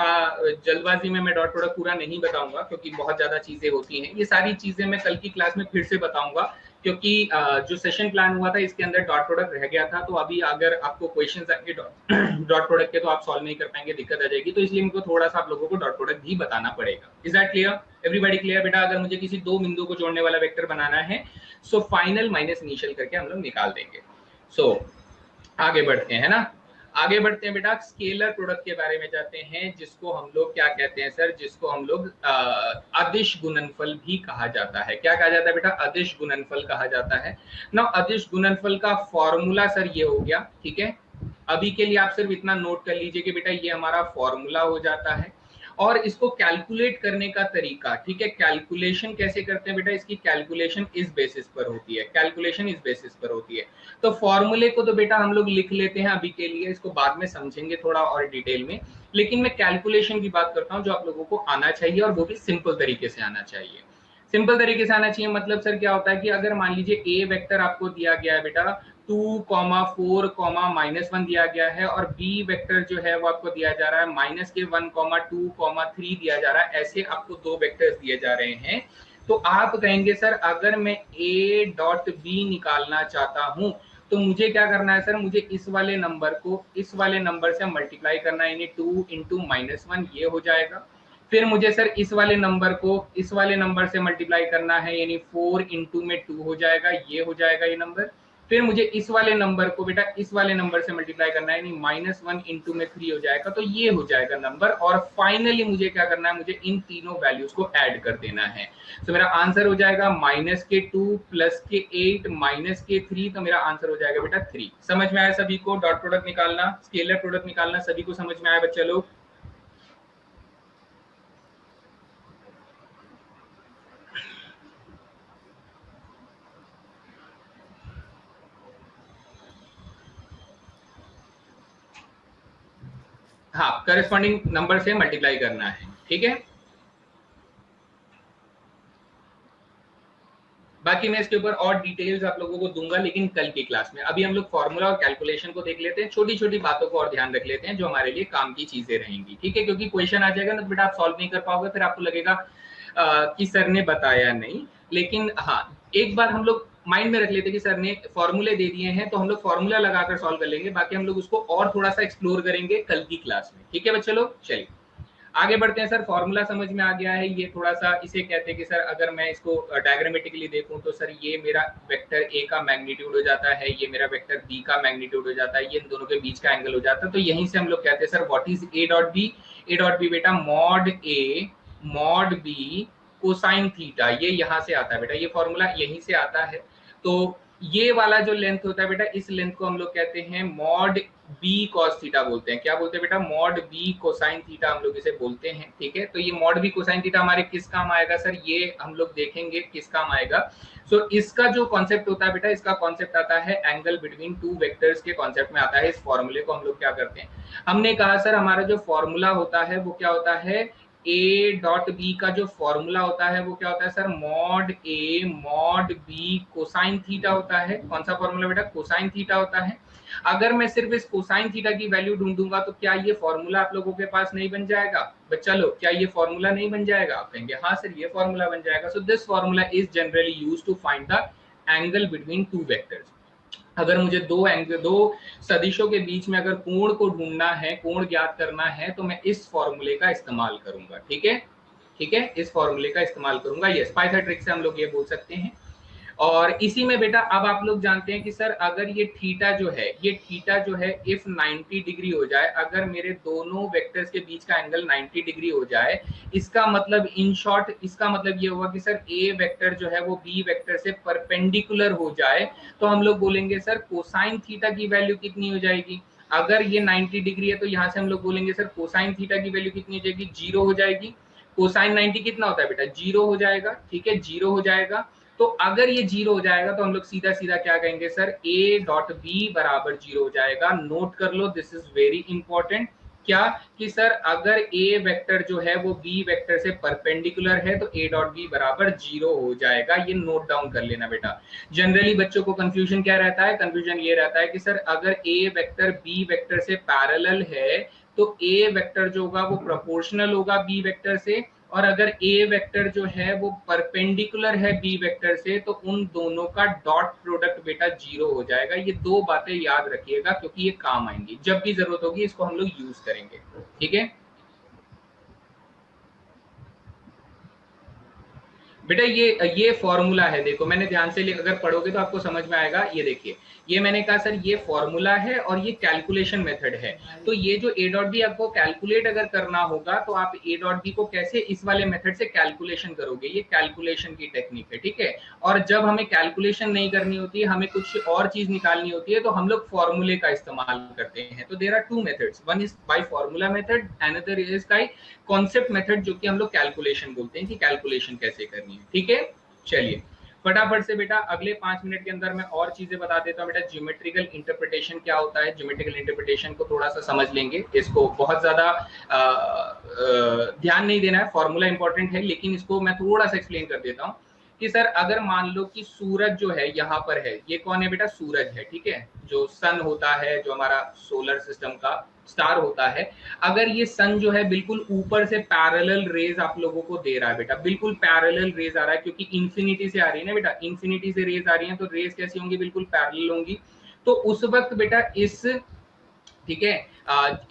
जल्दबाजी में मैं डॉट प्रोडक्ट पूरा नहीं बताऊंगा, क्योंकि बहुत ज्यादा चीजें होती हैं, ये सारी चीजें मैं कल की क्लास में फिर से बताऊंगा, क्योंकि जो सेशन प्लान हुआ था इसके अंदर डॉट प्रोडक्ट रह गया था। तो अभी अगर आपको क्वेश्चंस आएंगे डॉट प्रोडक्ट के, तो आप सॉल्व नहीं कर पाएंगे, दिक्कत आ जाएगी। तो इसलिए मुझको थोड़ा सा आप लोगों को डॉट प्रोडक्ट भी बताना पड़ेगा। Is that clear? Everybody clear बेटा? अगर मुझे किसी दो बिंदु को जोड़ने वाला वेक्टर बनाना है, सो फाइनल माइनस इनिशियल करके हम लोग निकाल देंगे। सो आगे बढ़ते हैं ना, आगे बढ़ते हैं बेटा, स्केलर प्रोडक्ट के बारे में जाते हैं, जिसको हम लोग क्या कहते हैं सर, जिसको हम लोग अदिश गुणनफल भी कहा जाता है। क्या कहा जाता है बेटा? अदिश गुणनफल कहा जाता है ना। अदिश गुणनफल का फॉर्मूला सर ये हो गया, ठीक है। अभी के लिए आप सिर्फ इतना नोट कर लीजिए कि बेटा ये हमारा फॉर्मूला हो जाता है, और इसको कैलकुलेट करने का तरीका, ठीक है, कैलकुलेशन कैसे करते हैं बेटा, इसकी कैलकुलेशन इस बेसिस पर होती है, कैलकुलेशन इस बेसिस पर होती है। तो फॉर्मूले को तो बेटा हम लोग लिख लेते हैं अभी के लिए, इसको बाद में समझेंगे थोड़ा और डिटेल में, लेकिन मैं कैलकुलेशन की बात करता हूं जो आप लोगों को आना चाहिए, और वो भी सिंपल तरीके से आना चाहिए। सिंपल तरीके से आना चाहिए मतलब सर क्या होता है कि अगर मान लीजिए ए वेक्टर आपको दिया गया है बेटा 2, 4, -1 दिया गया है, और बी वेक्टर जो है वो आपको दिया जा रहा है -1, 2, 3 दिया जा रहा है। ऐसे आपको दो वेक्टर्स दिए जा रहे हैं। तो आप कहेंगे सर अगर मैं ए डॉट बी निकालना चाहता हूं, तो मुझे क्या करना है सर, मुझे इस वाले नंबर को इस वाले नंबर से मल्टीप्लाई करना है, यानी 2 इंटू -1 ये हो जाएगा। फिर मुझे सर इस वाले नंबर को इस वाले नंबर से मल्टीप्लाई करना है, यानी 4 इंटू में 2 हो जाएगा, ये हो जाएगा ये नंबर। फिर मुझे इस वाले नंबर को बेटा इस वाले नंबर से मल्टीप्लाई करना है, यानी -1 इंटू में 3 हो जाएगा, तो ये हो जाएगा नंबर। और फाइनली मुझे क्या करना है, मुझे इन तीनों वैल्यूज को ऐड कर देना है। तो मेरा आंसर हो जाएगा -2 +8 -3, तो मेरा आंसर हो जाएगा बेटा 3। समझ में आया सभी को? डॉट प्रोडक्ट निकालना, स्केलर प्रोडक्ट निकालना सभी को समझ में आया बच्चा लोग? हाँ, करस्पॉन्डिंग नंबर से मल्टीप्लाई करना है, ठीक है। बाकी मैं इसके ऊपर और डिटेल्स आप लोगों को दूंगा, लेकिन कल की क्लास में। अभी हम लोग फॉर्मूला और कैलकुलेशन को देख लेते हैं, छोटी छोटी बातों को और ध्यान रख लेते हैं जो हमारे लिए काम की चीजें रहेंगी, ठीक है। क्योंकि क्वेश्चन आ जाएगा ना तो बेटा आप सॉल्व नहीं कर पाओगे, फिर आपको लगेगा कि सर ने बताया नहीं। लेकिन हाँ, एक बार हम लोग माइंड में रख लेते हैं कि सर ने फॉर्मूले दे दिए हैं, तो हम लोग फॉर्मूला लगाकर सॉल्व कर लेंगे। बाकी हम लोग उसको और थोड़ा सा एक्सप्लोर करेंगे कल की क्लास में, ठीक है बच्चे लोग। चलिए आगे बढ़ते हैं। सर फॉर्मूला समझ में आ गया है, ये थोड़ा सा इसे कहते हैं कि सर अगर मैं इसको डायग्रामेटिकली देखूं तो सर ये मेरा वेक्टर ए का मैग्नीट्यूड हो जाता है, ये मेरा वेक्टर बी का मैग्नीट्यूड हो जाता है, ये इन दोनों के बीच का एंगल हो जाता है। तो यहीं से हम लोग कहते हैं sir what is a dot b. A dot b बेटा mod a mod b cosine theta, ये यहाँ से आता है बेटा, ये फॉर्मूला यहीं से आता है। तो ये वाला जो लेंथ होता है बेटा, इस लेंथ को हम लोग कहते हैं मॉड बी कॉस थीटा बोलते हैं। क्या बोलते हैं बेटा? मॉड बी कोसाइन थीटा हम लोग इसे बोलते हैं, ठीक है। तो ये मॉड बी कोसाइन थीटा हमारे किस काम आएगा सर, ये हम लोग देखेंगे किस काम आएगा। सो इसका जो कॉन्सेप्ट होता है बेटा, इसका कॉन्सेप्ट आता है एंगल बिटवीन टू वेक्टर्स के कॉन्सेप्ट में आता है। इस फॉर्मूले को हम लोग क्या करते हैं, हमने कहा सर हमारा जो फॉर्मूला होता है वो क्या होता है, ए डॉट बी का जो फॉर्मूला होता है वो क्या होता है sir, mod a mod b cosine theta होता है। कौन सा फॉर्मूला बेटा? कोसाइन थीटा होता है। अगर मैं सिर्फ इस कोसाइन थीटा की वैल्यू ढूंढूंगा तो क्या ये फॉर्मूला आप लोगों के पास नहीं बन जाएगा बच्चा लोग? क्या ये फॉर्मूला नहीं बन जाएगा? आप कहेंगे हाँ सर ये फॉर्मूला बन जाएगा। So this formula is generally used to find the angle between two vectors. अगर मुझे दो सदिशों के बीच में अगर कोण को ढूंढना है, कोण ज्ञात करना है, तो मैं इस फॉर्मूले का इस्तेमाल करूंगा, ठीक है, ठीक है, इस फॉर्मूले का इस्तेमाल करूंगा। यस, पाइथागोरस ट्रिक से हम लोग ये बोल सकते हैं। और इसी में बेटा अब आप लोग जानते हैं कि सर अगर ये थीटा जो है, ये थीटा जो है इफ 90 डिग्री हो जाए, अगर मेरे दोनों वेक्टर्स के बीच का एंगल 90 डिग्री हो जाए, इसका मतलब इन शॉर्ट इसका मतलब ये होगा कि सर ए वेक्टर जो है वो बी वेक्टर से परपेंडिकुलर हो जाए, तो हम लोग बोलेंगे सर कोसाइन थीटा की वैल्यू कितनी हो जाएगी। अगर ये 90 डिग्री है तो यहाँ से हम लोग बोलेंगे सर कोसाइन थीटा की वैल्यू कितनी हो जाएगी, 0 हो जाएगी। कोसाइन 90 कितना होता है बेटा, 0 हो जाएगा, ठीक है, 0 हो जाएगा। तो अगर ये 0 हो जाएगा तो हम लोग सीधा सीधा क्या कहेंगे सर, ए डॉट बी बराबर 0 हो जाएगा। नोट कर लो, दिस इज वेरी इंपॉर्टेंट। क्या कि सर अगर ए वेक्टर जो है वो बी वेक्टर से परपेंडिकुलर है तो ए डॉट बी बराबर 0 हो जाएगा। ये नोट डाउन कर लेना बेटा। जनरली बच्चों को कंफ्यूजन क्या रहता है, कंफ्यूजन ये रहता है कि सर अगर ए वेक्टर बी वेक्टर से पैरेलल है तो ए वेक्टर जो होगा वो प्रोपोर्शनल होगा बी वेक्टर से, और अगर ए वेक्टर जो है वो परपेंडिकुलर है बी वेक्टर से तो उन दोनों का डॉट प्रोडक्ट बेटा 0 हो जाएगा। ये दो बातें याद रखिएगा क्योंकि ये काम आएंगी, जब भी जरूरत होगी इसको हम लोग यूज करेंगे, ठीक है बेटा। ये फॉर्मूला है, देखो मैंने ध्यान से अगर पढ़ोगे तो आपको समझ में आएगा। ये देखिए, ये मैंने कहा सर ये फॉर्मूला है और ये कैलकुलेशन मेथड है। तो ये जो ए डॉट बी आपको कैलकुलेट अगर करना होगा तो आप ए डॉट बी को कैसे इस वाले मेथड से कैलकुलेशन करोगे, ये कैलकुलेशन की टेक्निक है, ठीक है। और जब हमें कैलकुलेशन नहीं करनी होती है, हमें कुछ और चीज निकालनी होती है, तो हम लोग फॉर्मूले का इस्तेमाल करते हैं। तो there are two methods, one is by formula method, another is by concept method, जो कि हम लोग कैलकुलेशन बोलते हैं कि कैलकुलेशन कैसे करनी है, ठीक है। चलिए फटाफट से बेटा अगले 5 मिनट के अंदर मैं और चीजें बता देता हूँ बेटा। ज्योमेट्रिकल इंटरप्रिटेशन क्या होता है, ज्योमेट्रिकल इंटरप्रिटेशन को थोड़ा सा समझ लेंगे, इसको बहुत ज्यादा ध्यान नहीं देना है, फॉर्मूला इंपॉर्टेंट है, लेकिन इसको मैं थोड़ा सा एक्सप्लेन कर देता हूँ कि सर अगर मान लो कि सूरज जो है यहाँ पर है, ये कौन है बेटा, सूरज है, ठीक है, जो सन होता है, जो हमारा सोलर सिस्टम का स्टार होता है। अगर ये सन जो है बिल्कुल ऊपर से पैरेलल रेज आप लोगों को दे रहा है बेटा, बिल्कुल पैरेलल रेज आ रहा है, क्योंकि इंफिनिटी से आ रही है ना बेटा, इंफिनिटी से रेज आ रही है, तो रेज कैसी होंगी, बिल्कुल पैरेलल होंगी। तो उस वक्त बेटा इस, ठीक है,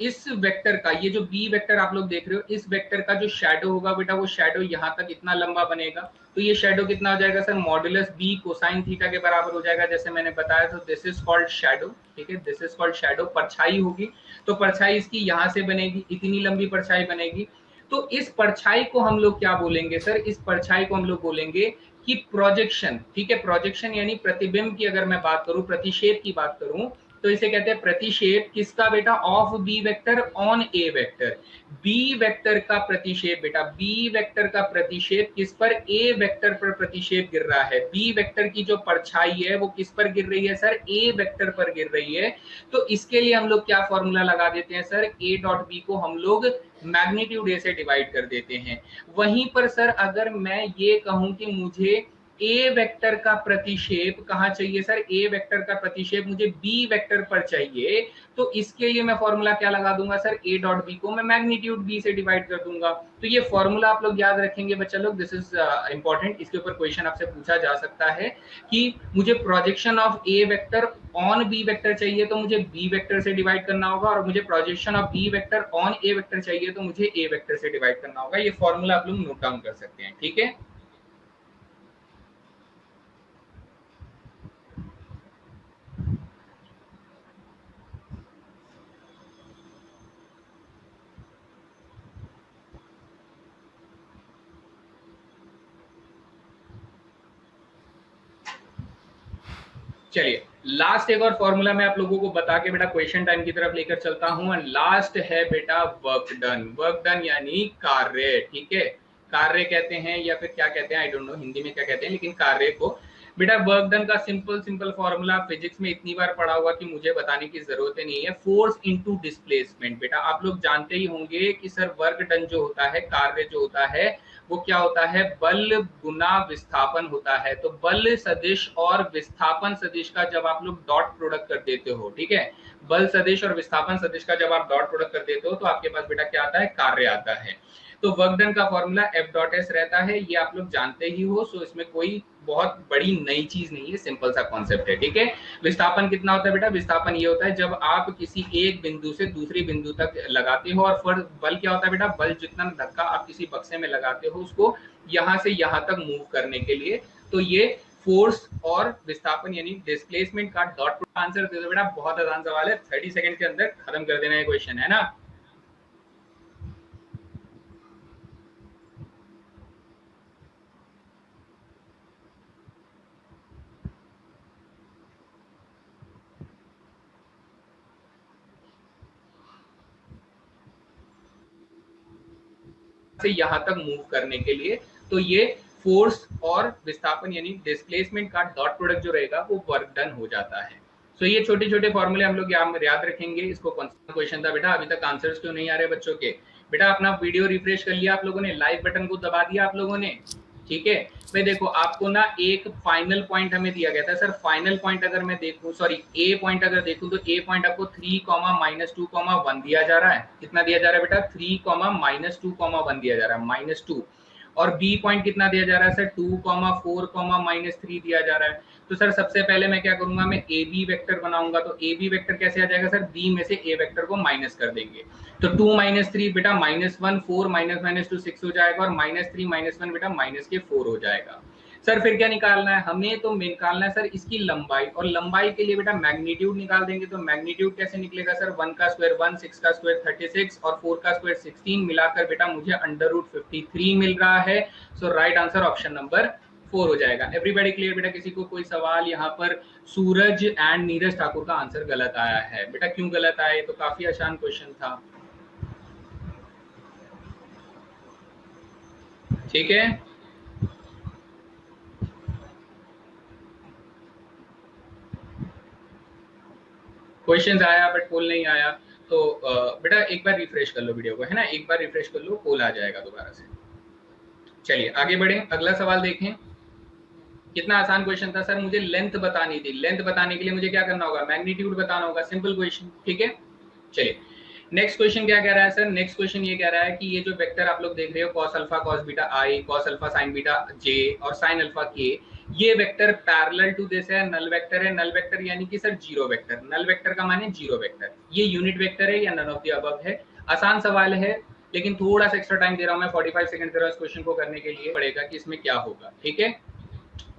इस वेक्टर का, ये जो बी वेक्टर आप लोग देख रहे हो, इस वेक्टर का जो शैडो होगा बेटा, वो शैडो यहाँ तक इतना लंबा बनेगा। तो ये शैडो कितना हो जाएगा sir, modulus b cosine theta के बराबर हो जाएगा, जैसे मैंने बताया। तो दिस इज कॉल्ड शैडो, ठीक है, दिस इज कॉल्ड शैडो। परछाई होगी तो परछाई इसकी यहाँ से बनेगी, इतनी लंबी परछाई बनेगी। तो इस परछाई को हम लोग क्या बोलेंगे सर, इस परछाई को हम लोग बोलेंगे कि प्रोजेक्शन, ठीक है, प्रोजेक्शन यानी प्रतिबिंब की अगर मैं बात करूं, प्रतिक्षेप की बात करूं, तो इसे कहते हैं प्रतिक्षेप किसका बेटा, of b vector on a vector. B vector का प्रतिक्षेप बेटा, बी वेक्टर का प्रतिक्षेप किस पर, ए वेक्टर पर प्रतिक्षेप गिर रहा है। बी वेक्टर की जो परछाई है वो किस पर गिर रही है सर, ए वेक्टर पर गिर रही है। तो इसके लिए हम लोग क्या फॉर्मूला लगा देते हैं सर, ए डॉट बी को हम लोग मैग्नीट्यूड ए से डिवाइड कर देते हैं। वहीं पर सर अगर मैं ये कहूं कि मुझे ए वेक्टर का प्रतिक्षेप कहाँ चाहिए सर, ए वेक्टर का प्रतिक्षेप मुझे बी वेक्टर पर चाहिए, तो इसके लिए मैं फॉर्मूला क्या लगा दूंगा सर, ए डॉट बी को मैं मैग्नीट्यूड बी से डिवाइड कर दूंगा। तो ये फॉर्मूला आप लोग याद रखेंगे बच्चा लोग, दिस इज इंपॉर्टेंट। इसके ऊपर क्वेश्चन आपसे पूछा जा सकता है कि मुझे projection of a vector on b vector चाहिए तो मुझे बी वेक्टर से डिवाइड करना होगा, और मुझे projection of b vector on a vector चाहिए तो मुझे ए वेक्टर से डिवाइड करना होगा। ये फॉर्मूला आप लोग नोट डाउन कर सकते हैं, ठीक है। चलिए लास्ट एक और फॉर्मूला मैं आप लोगों को बता के बेटा क्वेश्चन टाइम की तरफ लेकर चलता हूं। एंड लास्ट है बेटा वर्क डन, वर्क डन यानी कार्य, ठीक है, कार्य कहते हैं या फिर क्या कहते हैं, आई डोंट नो हिंदी में क्या कहते हैं, लेकिन कार्य को बेटा वर्क डन का सिंपल फॉर्मूला फिजिक्स में इतनी बार पढ़ा हुआ कि मुझे बताने की जरूरत नहीं है। फोर्स इनटू डिस्प्लेसमेंट, बेटा आप लोग जानते ही होंगे कि सर वर्क डन जो होता है, कार्य जो होता है, वो क्या होता है, बल गुना विस्थापन होता है। तो बल सदिश और विस्थापन सदिश का जब आप लोग डॉट प्रोडक्ट कर देते हो, ठीक है, बल सदिश और विस्थापन सदिश का जब आप डॉट प्रोडक्ट कर देते हो तो आपके पास बेटा क्या आता है, कार्य आता है। तो वर्क डन का फॉर्मूला एफ डॉट एस रहता है, ये आप लोग जानते ही हो, सो इसमें कोई बहुत बड़ी नई चीज नहीं है, सिंपल सा कॉन्सेप्ट है, ठीक है। विस्थापन कितना होता है बेटा, विस्थापन ये होता है जब आप किसी एक बिंदु से दूसरी बिंदु तक लगाते हो, और फिर बल क्या होता है बेटा, बल जितना धक्का आप किसी बक्से में लगाते हो उसको यहाँ से यहाँ तक मूव करने के लिए, तो ये फोर्स और विस्थापन यानी डिस्प्लेसमेंट का डॉट प्रोडक्ट। आंसर दे दो बेटा, बहुत आसान सवाल है, 30 सेकंड के अंदर खत्म कर देना है क्वेश्चन, है ना। से यहां तक मूव करने के लिए, तो ये फोर्स और विस्थापन यानी डिस्प्लेसमेंट का डॉट प्रोडक्ट जो रहेगा वो वर्क डन हो जाता है। तो ये छोटे छोटे फॉर्मूले हम लोग याद रखेंगे। इसको कौन सा क्वेश्चन था बेटा, अभी तक आंसर्स क्यों नहीं आ रहे बच्चों के? बेटा अपना वीडियो रिफ्रेश कर लिया आप लोगों ने, लाइक बटन को दबा दिया आप लोगों ने, ठीक है भाई। देखो आपको ना एक फाइनल पॉइंट हमें दिया गया था सर, फाइनल पॉइंट अगर मैं देखूं, सॉरी ए पॉइंट अगर देखूं, तो ए पॉइंट आपको 3, -2, 1 दिया जा रहा है। कितना दिया जा रहा है बेटा? 3, -2, 1 दिया जा रहा है, -2। और बी पॉइंट कितना दिया जा रहा है सर? 2, 4, -3 दिया जा रहा है। तो सर सबसे पहले मैं क्या करूंगा, मैं ए बी वेक्टर बनाऊंगा। तो ए बी वेक्टर कैसे आ जाएगा सर? बी में से ए वेक्टर को माइनस कर देंगे। तो 2 - 3 बेटा -1, 4 -2 6 हो जाएगा, और -3 -1 बेटा -4 हो जाएगा। सर फिर क्या निकालना है हमें? तो निकालना है सर इसकी लंबाई, और लंबाई के लिए बेटा मैग्नीट्यूड निकाल देंगे। तो मैग्नीट्यूड कैसे निकलेगा सर? 1 का स्क्वायर 1, 6 का स्क्वायर 36 और 4 का स्क्वायर 16 मिलाकर बेटा मुझे √53 मिल रहा है। सो राइट आंसर ऑप्शन नंबर 4 हो जाएगा। एवरीबॉडी क्लियर बेटा? किसी को कोई सवाल? यहाँ पर सूरज एंड नीरज ठाकुर का आंसर गलत आया है। बेटा क्यों गलत आया? तो काफी आसान क्वेश्चन था, ठीक है। क्वेश्चंस आया बट पोल नहीं आया, तो बेटा एक बार रिफ्रेश कर लो वीडियो को, है ना, एक बार रिफ्रेश कर लो, पोल आ जाएगा दोबारा से। चलिए आगे बढ़े, अगला सवाल देखें। कितना आसान क्वेश्चन था सर, मुझे लेंथ बतानी थी। लेंथ बताने के लिए मुझे क्या करना होगा? मैग्नीट्यूड बताना होगा, सिंपल क्वेश्चन, ठीक है। चलिए नेक्स्ट क्वेश्चन क्या कह रहा है सर? नेक्स्ट क्वेश्चन ये कह रहा है कि ये जो वेक्टर आप लोग देख रहे हो, cos alpha cos beta i, cos alpha sin beta j और sin अल्फा k, ये वेक्टर पैरेलल टू दिस है, नल वेक्टर है। नल वेक्टर यानी कि sir zero vector, null vector का माने जीरो वेक्टर। ये यूनिट वेक्टर है या नन ऑफ द अबव है? आसान सवाल है, लेकिन थोड़ा सा एक्स्ट्रा टाइम दे रहा हूं मैं, 45 सेकंड दे रहा हूं इस क्वेश्चन को करने के लिए। पड़ेगा कि इसमें क्या होगा, ठीक है,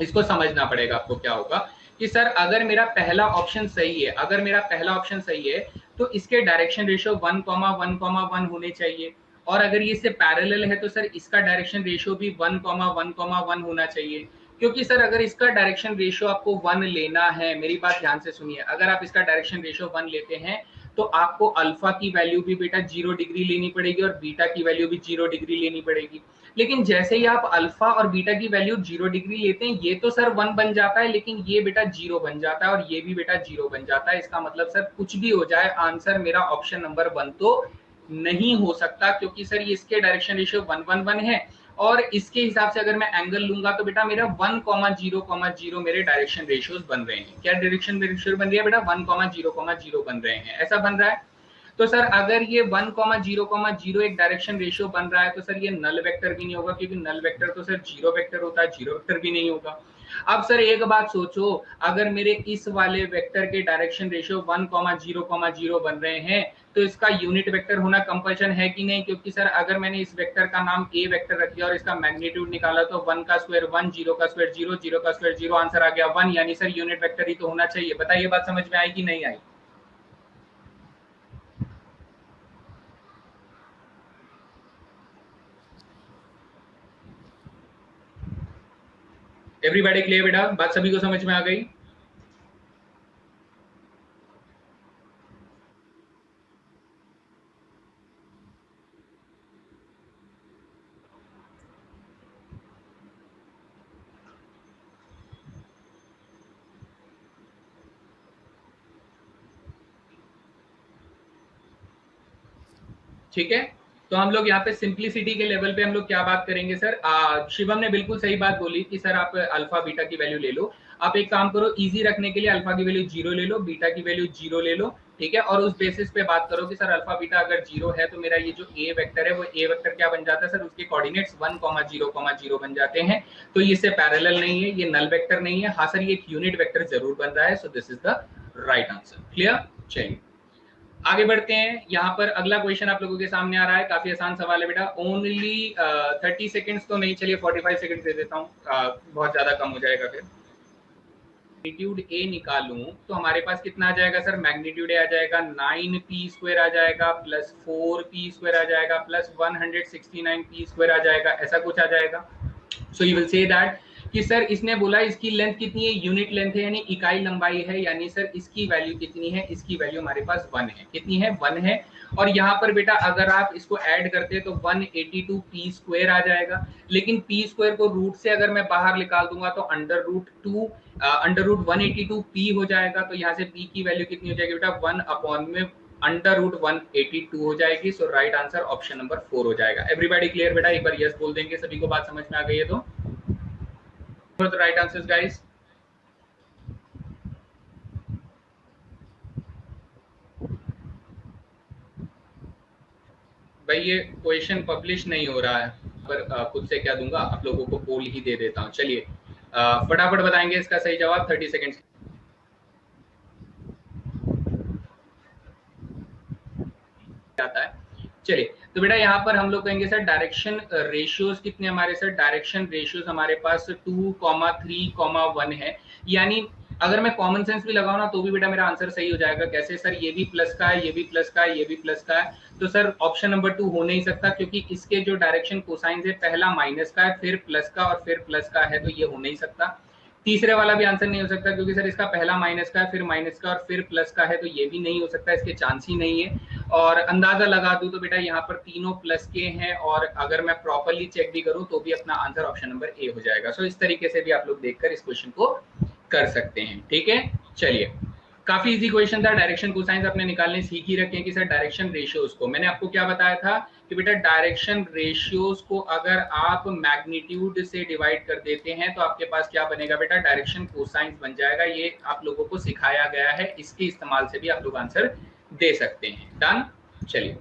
इसको समझना पड़ेगा आपको। क्या होगा कि सर अगर मेरा पहला ऑप्शन सही है, अगर मेरा पहला ऑप्शन सही है तो इसके डायरेक्शन रेशियो 1,1,1 होने चाहिए, और अगर ये इससे पैरेलल है तो सर इसका डायरेक्शन रेशियो भी 1,1,1 होना चाहिए। क्योंकि सर अगर इसका डायरेक्शन रेशियो आपको 1 लेना है, मेरी बात ध्यान से सुनिए, अगर आप इसका डायरेक्शन रेशियो 1 लेते हैं तो आपको अल्फा की वैल्यू भी बेटा 0 डिग्री लेनी पड़ेगी और बीटा की वैल्यू भी 0 डिग्री लेनी पड़ेगी। लेकिन जैसे ही आप अल्फा और बीटा की वैल्यू 0 डिग्री लेते हैं, ये तो सर 1 बन जाता है, लेकिन ये बेटा 0 बन जाता है, और ये भी बेटा 0 बन जाता है। इसका मतलब सर कुछ भी हो जाए, आंसर मेरा ऑप्शन नंबर 1 तो नहीं हो सकता, क्योंकि सर ये इसके डायरेक्शन रेशियो 1,1,1 है, और इसके हिसाब से अगर मैं एंगल लूंगा तो बेटा मेरा 1,0,0 मेरे डायरेक्शन रेशियोज बन रहे हैं। क्या डायरेक्शन रेशियो बन रही है बेटा? 1,0,0 बन रहे हैं, ऐसा बन रहा है। तो सर अगर ये 1,0,0 एक डायरेक्शन रेशियो बन रहा है तो सर ये नल वेक्टर भी नहीं होगा, क्योंकि नल वेक्टर तो सर जीरो वेक्टर होता है, जीरो वेक्टर भी नहीं होगा। अब सर एक बात सोचो, अगर मेरे इस वाले वेक्टर के डायरेक्शन रेशियो 1,0,0 बन रहे हैं तो इसका यूनिट वेक्टर होना कंपल्शन है कि नहीं? क्योंकि सर अगर मैंने इस वेक्टर का नाम ए वेक्टर रख दिया और इसका मैग्नीट्यूड निकाला तो 1 का स्क्वायर 1, 0 का स्क्वायर 0, 0 का स्क्वायर 0, आंसर आ गया 1, यानी सर यूनिट वेक्टर ही तो होना चाहिए। बताइए बात समझ में आई कि नहीं आई? एवरीबॉडी क्लियर बेटा? बात सभी को समझ में आ गई? ठीक है, तो हम लोग यहाँ पे सिंप्लिसिटी के लेवल पे हम लोग क्या बात करेंगे सर? शिवम ने बिल्कुल सही बात बोली कि सर आप अल्फा बीटा की वैल्यू ले लो। आप एक काम करो, इजी रखने के लिए अल्फा की वैल्यू 0 ले लो, बीटा की वैल्यू 0 ले लो, ठीक है, और उस बेसिस पे बात करो कि सर अल्फा बीटा अगर 0 है तो मेरा ये जो ए वेक्टर है वो ए वेक्टर क्या बन जाता है सर? उसके कोऑर्डिनेट्स 1,0,0 बन जाते हैं। तो ये इससे पैरेलल नहीं है, ये नल वेक्टर नहीं है। हाँ सर ये एक यूनिट वेक्टर जरूर बन रहा है। सो this is the right answer. Clear? चलिए आगे बढ़ते हैं। यहाँ पर अगला क्वेश्चन आप लोगों के सामने आ रहा है, काफी आसान सवाल है बेटा। ओनली 30 सेकंड्स तो नहीं, चलिए 45 सेकंड दे देता हूँ, बहुत ज्यादा कम हो जाएगा फिर। मैग्नीट्यूड ए निकालूं तो हमारे पास कितना आ जाएगा सर, मैग्नीट्यूड ए आ जाएगा 9p² आ जाएगा प्लस 4p² आ जाएगा प्लस 169p² आ जाएगा, ऐसा कुछ आ जाएगा। So you will say that कि सर इसने बोला इसकी लेंथ कितनी है, यूनिट लेंथ है यानी इकाई लंबाई है, यानी सर इसकी वैल्यू कितनी है, इसकी वैल्यू हमारे पास 1 है, कितनी है 1 है। और यहाँ पर बेटा अगर आप इसको ऐड करते हैं तो 182p² आ जाएगा, लेकिन p² को रूट से अगर मैं बाहर निकाल दूंगा तो अंडर रूट 182p हो जाएगा, तो यहाँ से p की वैल्यू कितनी हो जाएगी बेटा 1/√182 हो जाएगी। So right answer option number 4 हो जाएगा। एवरीबॉडी क्लियर बेटा, एक बार यस बोल देंगे, सभी को बात समझ में आ गई है तो for the right answers guys। भाई ये क्वेश्चन पब्लिश नहीं हो रहा है पर खुद से क्या दूंगा, आप लोगों को पोल ही दे देता हूं। चलिए फटाफट बताएंगे इसका सही जवाब, 30 सेकेंड्स आता है। चलिए तो बेटा यहाँ पर हम लोग कहेंगे सर डायरेक्शन रेशियोज कितने हमारे सर, डायरेक्शन रेशियोज हमारे पास 2,3,1 है, यानी अगर मैं कॉमन सेंस भी लगाऊं ना तो भी बेटा मेरा आंसर सही हो जाएगा। कैसे सर, ये भी प्लस का है, ये भी प्लस का है, ये भी प्लस का है, तो सर ऑप्शन नंबर 2 हो नहीं सकता क्योंकि इसके जो डायरेक्शन कोसाइन है पहला माइनस का है फिर प्लस का और फिर प्लस का है, तो ये हो नहीं सकता। तीसरे वाला भी आंसर नहीं हो सकता क्योंकि सर इसका पहला माइनस का है फिर माइनस का और फिर प्लस का है, तो ये भी नहीं हो सकता, इसके चांस ही नहीं है। और अंदाजा लगा दूं तो बेटा यहाँ पर तीनों प्लस के हैं और अगर मैं प्रॉपरली चेक भी करूं तो भी अपना आंसर ऑप्शन नंबर ए हो जाएगा। सो इस तरीके से भी आप लोग देखकर इस क्वेश्चन को कर सकते हैं, ठीक है। चलिए काफी इजी क्वेश्चन था, डायरेक्शन कोसाइंस आपने निकालने सीख ही रखे हैं कि सर डायरेक्शन रेशियोज को मैंने आपको क्या बताया था कि बेटा डायरेक्शन रेशियोज को अगर आप मैग्नीट्यूड से डिवाइड कर देते हैं तो आपके पास क्या बनेगा बेटा, डायरेक्शन कोसाइंस बन जाएगा। ये आप लोगों को सिखाया गया है, इसके इस्तेमाल से भी आप लोग आंसर दे सकते हैं। डन। चलिए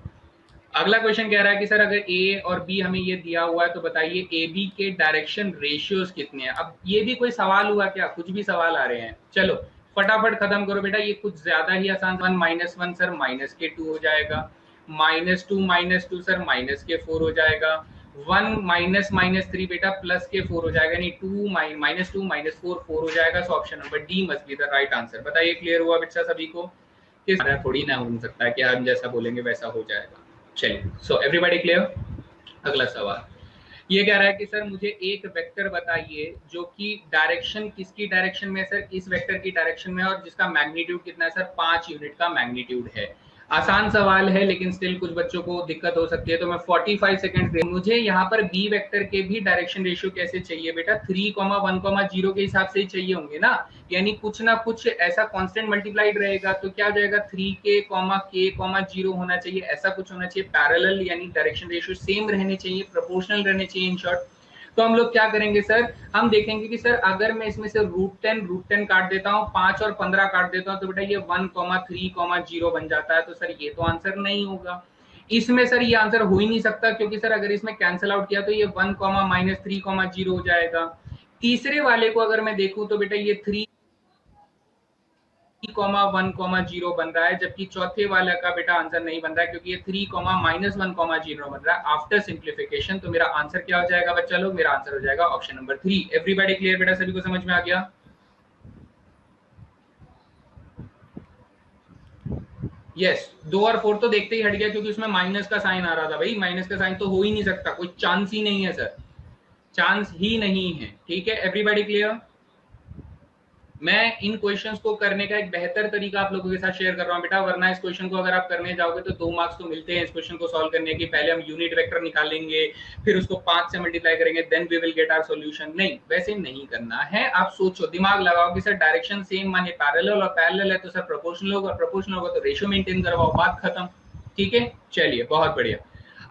अगला क्वेश्चन कह रहा है कि सर अगर ए और बी हमें ये दिया हुआ है तो बताइए ए बी के डायरेक्शन रेशियोज कितने हैं। अब ये भी कोई सवाल हुआ क्या, कुछ भी सवाल आ रहे हैं। चलो फटाफट खत्म करो बेटा, ये कुछ ज्यादा ही आसान। 1 - 1 सर -2 हो जाएगा, -2 सर -4 हो जाएगा, 1 - -3 बेटा +4 हो जाएगा, यानी 2 -2 -4 हो जाएगा। So option number D must be the right answer. बताइए क्लियर हुआ बेटा सभी को? किस थोड़ी ना हो सकता है कि हम जैसा बोलेंगे वैसा हो जाएगा। चलिए सो एवरीबॉडी क्लियर। अगला सवाल ये कह रहा है कि सर मुझे एक वेक्टर बताइए जो कि डायरेक्शन किसकी डायरेक्शन में, सर इस वेक्टर की डायरेक्शन में, और जिसका मैग्नीट्यूड कितना है सर 5 यूनिट का मैग्नीट्यूड है। आसान सवाल है लेकिन स्टिल कुछ बच्चों को दिक्कत हो सकती है, तो मैं 45 सेकंड मुझे यहाँ पर बी वेक्टर के भी डायरेक्शन रेशियो कैसे चाहिए बेटा, 3,1,0 के हिसाब से ही चाहिए होंगे ना, यानी कुछ ना कुछ ऐसा कांस्टेंट मल्टीप्लाइड रहेगा, तो क्या हो जाएगा 3k,k,0 होना चाहिए, ऐसा कुछ होना चाहिए पैरेलल, यानी डायरेक्शन रेशियो सेम रहने चाहिए, प्रोपोर्शनल रहने चाहिए इन शॉर्ट। तो हम लोग क्या करेंगे सर, हम देखेंगे कि सर अगर मैं इसमें से √10 काट देता हूँ, 5 और 15 काट देता हूँ, तो बेटा ये 1,3,0 बन जाता है। तो सर ये तो आंसर नहीं होगा, इसमें सर ये आंसर हो ही नहीं सकता क्योंकि सर अगर इसमें कैंसिल आउट किया तो ये 1, -3,0 हो जाएगा। तीसरे वाले को अगर मैं देखूं तो बेटा ये 3,1,0 बन रहा है, जबकि चौथे वाले का बेटा आंसर नहीं बन रहा है क्योंकि ये 3,-1,0 बन रहा है आफ्टर सिंप्लीफिकेशन। तो मेरा आंसर क्या हो जाएगा बच्चा लोग, मेरा आंसर हो जाएगा ऑप्शन नंबर 3। एवरीबॉडी क्लियर बेटा, सभी को समझ में आ गया? यस 2 और 4 तो देखते ही हट गया क्योंकि उसमें माइनस का साइन आ रहा था। भाई माइनस का साइन तो हो ही नहीं सकता, कोई चांस ही नहीं है सर, चांस ही नहीं है। ठीक है एवरीबॉडी क्लियर? मैं इन क्वेश्चंस को करने का एक बेहतर तरीका आप लोगों के साथ शेयर कर रहा हूं बेटा, वरना इस क्वेश्चन को अगर आप करने जाओगे तो 2 मार्क्स तो मिलते हैं इस क्वेश्चन को सॉल्व करने की। पहले हम यूनिट वेक्टर निकालेंगे, फिर उसको 5 से मल्टीप्लाई करेंगे, then we will get our solution. नहीं, वैसे नहीं करना है। आप सोचो, दिमाग लगाओ कि सर डायरेक्शन सेम माने पैरेलल, और पैरेलल है तो सर प्रोपोर्शनल होगा, प्रोपोर्शनल होगा तो रेशियो मेंटेन करवाओ, बात खत्म। ठीक है चलिए बहुत बढ़िया।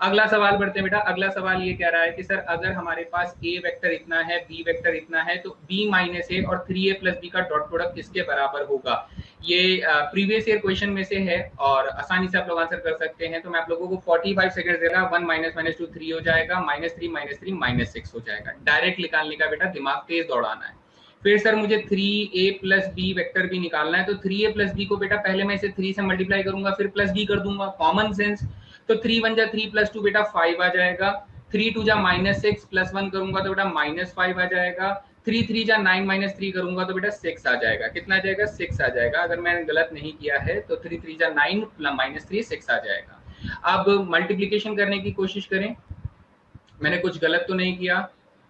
अगला सवाल बढ़ते हैं बेटा। अगला सवाल ये कह रहा है कि सर अगर हमारे पास ए वेक्टर इतना है, बी वेक्टर इतना है, तो b - a और 3a + b का डॉट प्रोडक्ट किसके बराबर होगा। ये प्रीवियस ईयर क्वेश्चन में से है और आसानी से आप लोग आंसर कर सकते हैं। तो मैं आप लोगों को 45 सेकंड देगा। 1 - -2 3 हो जाएगा, -3 - 6 हो जाएगा। डायरेक्ट निकालने का बेटा दिमाग तेज दौड़ाना है। फिर सर मुझे 3a + b वेक्टर भी निकालना है, तो 3a + b को बेटा पहले मैं इसे 3 से मल्टीप्लाई करूंगा, फिर प्लस b कर दूंगा, कॉमन सेंस। तो 3 × 1 = 3 + 2 बेटा 5 आ जाएगा, 3 × 2 = -6 +1 करूंगा तो बेटा -5 आ जाएगा, 3 3 जा 9 माइनस 3 करूंगा तो बेटा 6 आ जाएगा। कितना आ जाएगा? 6 आ जाएगा। अगर मैंने गलत नहीं किया है तो 3 3 जा 9 माइनस 3 6 आ जाएगा। अब मल्टीप्लीकेशन करने की कोशिश करें, मैंने कुछ गलत तो नहीं किया।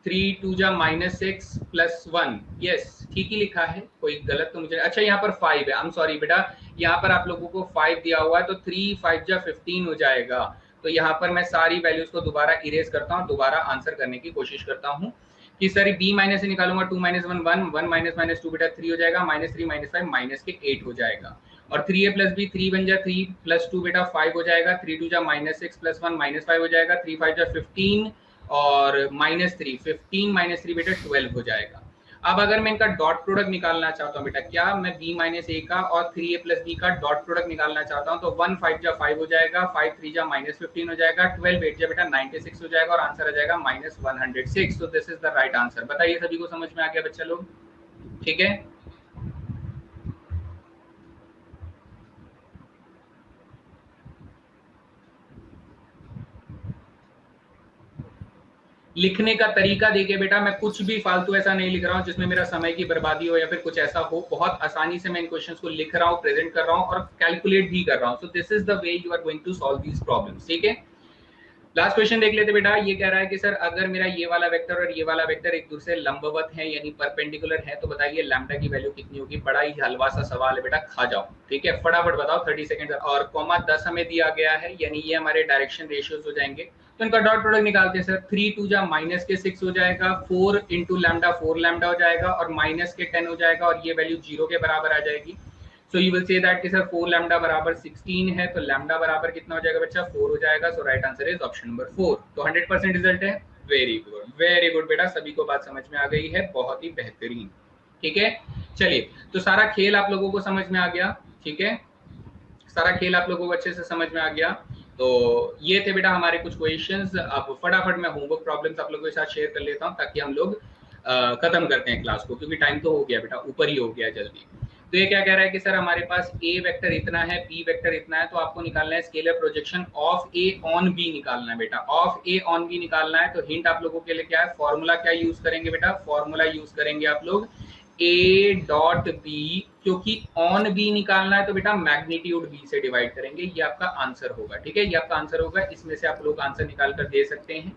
3 2 जा माइनस 6 प्लस 1, यस ठीक ही लिखा है, कोई गलत तो मुझे, अच्छा यहाँ पर 5 है, आई एम सॉरी बेटा, यहाँ पर आप लोगों को 5 दिया हुआ है तो 3 5 जा 15 हो जाएगा। तो यहाँ पर मैं सारी वैल्यूज को दोबारा इरेज करता हूँ, दोबारा आंसर करने की कोशिश करता हूँ कि सर बी माइनस से निकालूंगा 2 माइनस 1 1 1 माइनस माइनस 2 बेटा 3 हो जाएगा, माइनस 3 माइनस 5 माइनस के 8 हो जाएगा, और 3a प्लस बी 3 बन जा 3 प्लस 2 बेटा 5 हो जाएगा, 3 2 जा माइनस 6 प्लस 1 माइनस 5 हो जाएगा, 3 5 जा 15 और माइनस 3 15 माइनस 3 बेटा 12 हो जाएगा। अब अगर मैं इनका डॉट प्रोडक्ट निकालना चाहता हूँ बेटा, क्या मैं b माइनस ए का और 3a प्लस बी का डॉट प्रोडक्ट निकालना चाहता हूँ, तो 1 5 जा 5 हो जाएगा, 5 3 जा माइनस 15 हो जाएगा, 12 8 जा बेटा 96 हो जाएगा और आंसर आ जाएगा माइनस 106। तो this is the right answer. बताइए सभी को समझ में आ गया बच्चा लोग? ठीक है, लिखने का तरीका देखिए बेटा, मैं कुछ भी फालतू ऐसा नहीं लिख रहा हूँ जिसमें मेरा समय की बर्बादी हो या फिर कुछ ऐसा हो। बहुत आसानी से मैं इन क्वेश्चंस को लिख रहा हूँ, प्रेजेंट कर रहा हूँ और कैलकुलेट भी कर रहा हूँ। So this is the way you are going to solve these problems. ठीक है, लास्ट क्वेश्चन देख लेते बेटा। ये कह रहा है कि सर अगर मेरा ये वाला वेक्टर और ये वाला वेक्टर एक दूसरे लंबवत है यानी परपेंडिकुलर है, तो बताइए लैम्डा की वैल्यू कितनी होगी। बड़ा ही हलवा सा सवाल है बेटा, खा जाओ। ठीक है, फटाफट बताओ, 30 सेकंड। और कॉमा 10 हमें दिया गया है, यानी ये हमारे डायरेक्शन रेशियोज हो जाएंगे। तो इनका डॉट प्रोडक्ट निकालते हैं सर। 3 2 जा माइनस के 6 हो जाएगा, 4 इंटू लैम्डा 4 लैम्डा हो जाएगा और माइनस के 10 हो जाएगा और ये वैल्यू 0 के बराबर आ जाएगी। So you will say that कि सर 4 लैम्डा बराबर 16 है, तो लैम्डा बराबर कितना हो जाएगा बच्चा? 4 हो जाएगा। So right answer is option number 4। तो 100% रिजल्ट है। वेरी गुड बेटा, सभी को बात समझ में आ गई है, बहुत ही बेहतरीन। ठीक है, चलिए, तो सारा खेल आप लोगों को समझ में आ गया। ठीक है, सारा खेल आप लोगों को अच्छे से समझ में आ गया। तो ये थे बेटा हमारे कुछ क्वेश्चंस। अब फटाफट मैं होमवर्क प्रॉब्लम्स आप लोगों के साथ शेयर कर लेता हूँ ताकि हम लोग खत्म करते हैं क्लास को, क्योंकि टाइम तो हो गया बेटा, ऊपर ही हो गया जल्दी। तो ये क्या कह रहा है कि सर हमारे पास ए वेक्टर इतना है, बी वेक्टर इतना है, तो आपको निकालना है scalar projection of a on b निकालना है बेटा। ऑफ ए ऑन बी निकालना है, तो हिंट आप लोगों के लिए क्या है, फॉर्मूला क्या यूज करेंगे बेटा? फॉर्मूला यूज करेंगे आप लोग ए डॉट बी, क्योंकि ऑन बी निकालना है तो बेटा मैग्नीट्यूड बी से डिवाइड करेंगे, ये आपका आंसर होगा। ठीक है, ये आपका आंसर होगा। इसमें से आप लोग आंसर निकाल कर दे सकते हैं।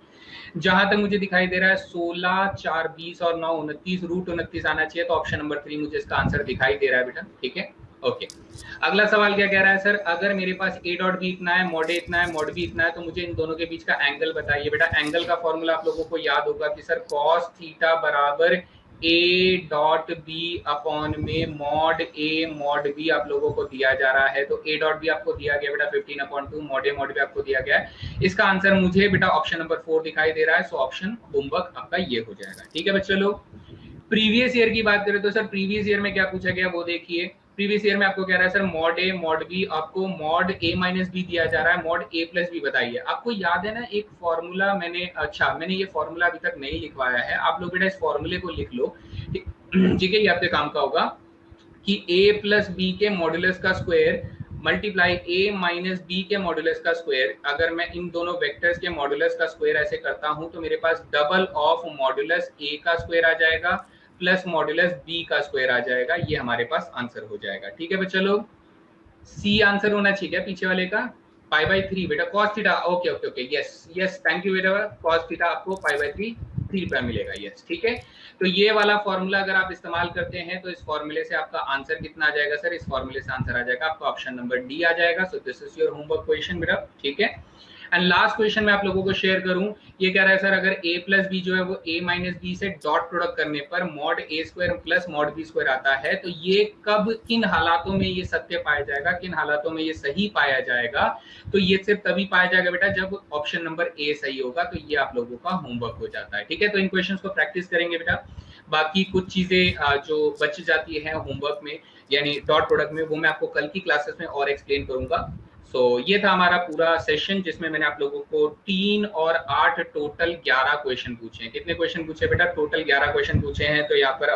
जहां तक मुझे दिखाई दे रहा है 16 4 20 और 9 29, रूट 29 आना चाहिए, तो ऑप्शन नंबर 3 मुझे इसका आंसर दिखाई दे रहा है बेटा। ठीक है, ओके। अगला सवाल क्या कह रहा है सर, अगर मेरे पास ए डॉट बी इतना है, मॉड ए इतना है, मॉड बी इतना है, तो मुझे इन दोनों के बीच का एंगल बताइए बेटा। एंगल का फॉर्मूला आप लोगों को याद होगा कि सर कॉस थीटा बराबर ए डॉट बी अपॉन में मॉड ए मॉड बी आप लोगों को दिया जा रहा है। तो ए डॉट बी आपको दिया गया बेटा 15/2, मॉड ए मॉड बी आपको दिया गया है। इसका आंसर मुझे बेटा ऑप्शन नंबर 4 दिखाई दे रहा है। सो ऑप्शन होमवर्क आपका ये हो जाएगा। ठीक है बच्चों लोग, प्रीवियस ईयर की बात करें तो सर प्रीवियस ईयर में क्या पूछा गया वो देखिए। प्रीवियस ईयर में आपको कह रहा है sir mod a mod B, आपको मॉड ए माइनस बी दिया जा रहा है, मॉड ए प्लस बी बताइए। आपको याद है ना एक फॉर्मूला मैंने ये फॉर्मूला अभी तक नहीं लिखवाया है, आप लोग बेटा इस फॉर्मूले को लिख लो। ठीक है, ये आपके काम का होगा कि a प्लस बी के मॉडुलस का square multiply a minus b के मॉडुलस का स्क्वायर। अगर मैं इन दोनों वेक्टर्स के मॉडुलस का स्क्वायर ऐसे करता हूं तो मेरे पास डबल ऑफ मॉडुलस a का स्क्वायर आ जाएगा प्लस मॉडुलस b का स्क्वायर आ जाएगा। ये हमारे पास आंसर हो जाएगा। ठीक है बच्चा लोग, सी आंसर होना चाहिए पीछे वाले का। पाई बाई 3 बेटा cos theta, okay okay okay, yes yes, thank you बेटा। कॉस थीटा आपको पाई बाई 3 रुपया मिलेगा, यस ठीक है। तो ये वाला फॉर्मूला अगर आप इस्तेमाल करते हैं तो इस फॉर्मूले से आपका आंसर कितना आ जाएगा सर? इस फॉर्मूले से आंसर आ जाएगा आपका ऑप्शन नंबर डी आ जाएगा। So this is your homework question बेटा। ठीक है, एंड लास्ट क्वेश्चन मैं आप लोगों को शेयर करूं। ये कह रहा है सर अगर a प्लस बी जो है वो a माइनस बी से डॉट प्रोडक्ट करने पर mod a square plus mod b square आता है, तो ये कब किन हालातों में ये सत्य पाया जाएगा, किन हालातों में ये सही पाया जाएगा? तो ये सिर्फ तभी पाया जाएगा बेटा जब ऑप्शन नंबर ए सही होगा। तो ये आप लोगों का होमवर्क हो जाता है। ठीक है, तो इन क्वेश्चंस को प्रैक्टिस करेंगे बेटा। बाकी कुछ चीजें जो बच जाती है होमवर्क में यानी डॉट प्रोडक्ट में, वो मैं आपको कल की क्लासेस में और एक्सप्लेन करूंगा। सो ये था हमारा पूरा सेशन जिसमें मैंने आप लोगों को 3 और 8 टोटल 11 क्वेश्चन पूछे हैं। कितने क्वेश्चन पूछे बेटा? टोटल 11 क्वेश्चन पूछे हैं। तो यहाँ पर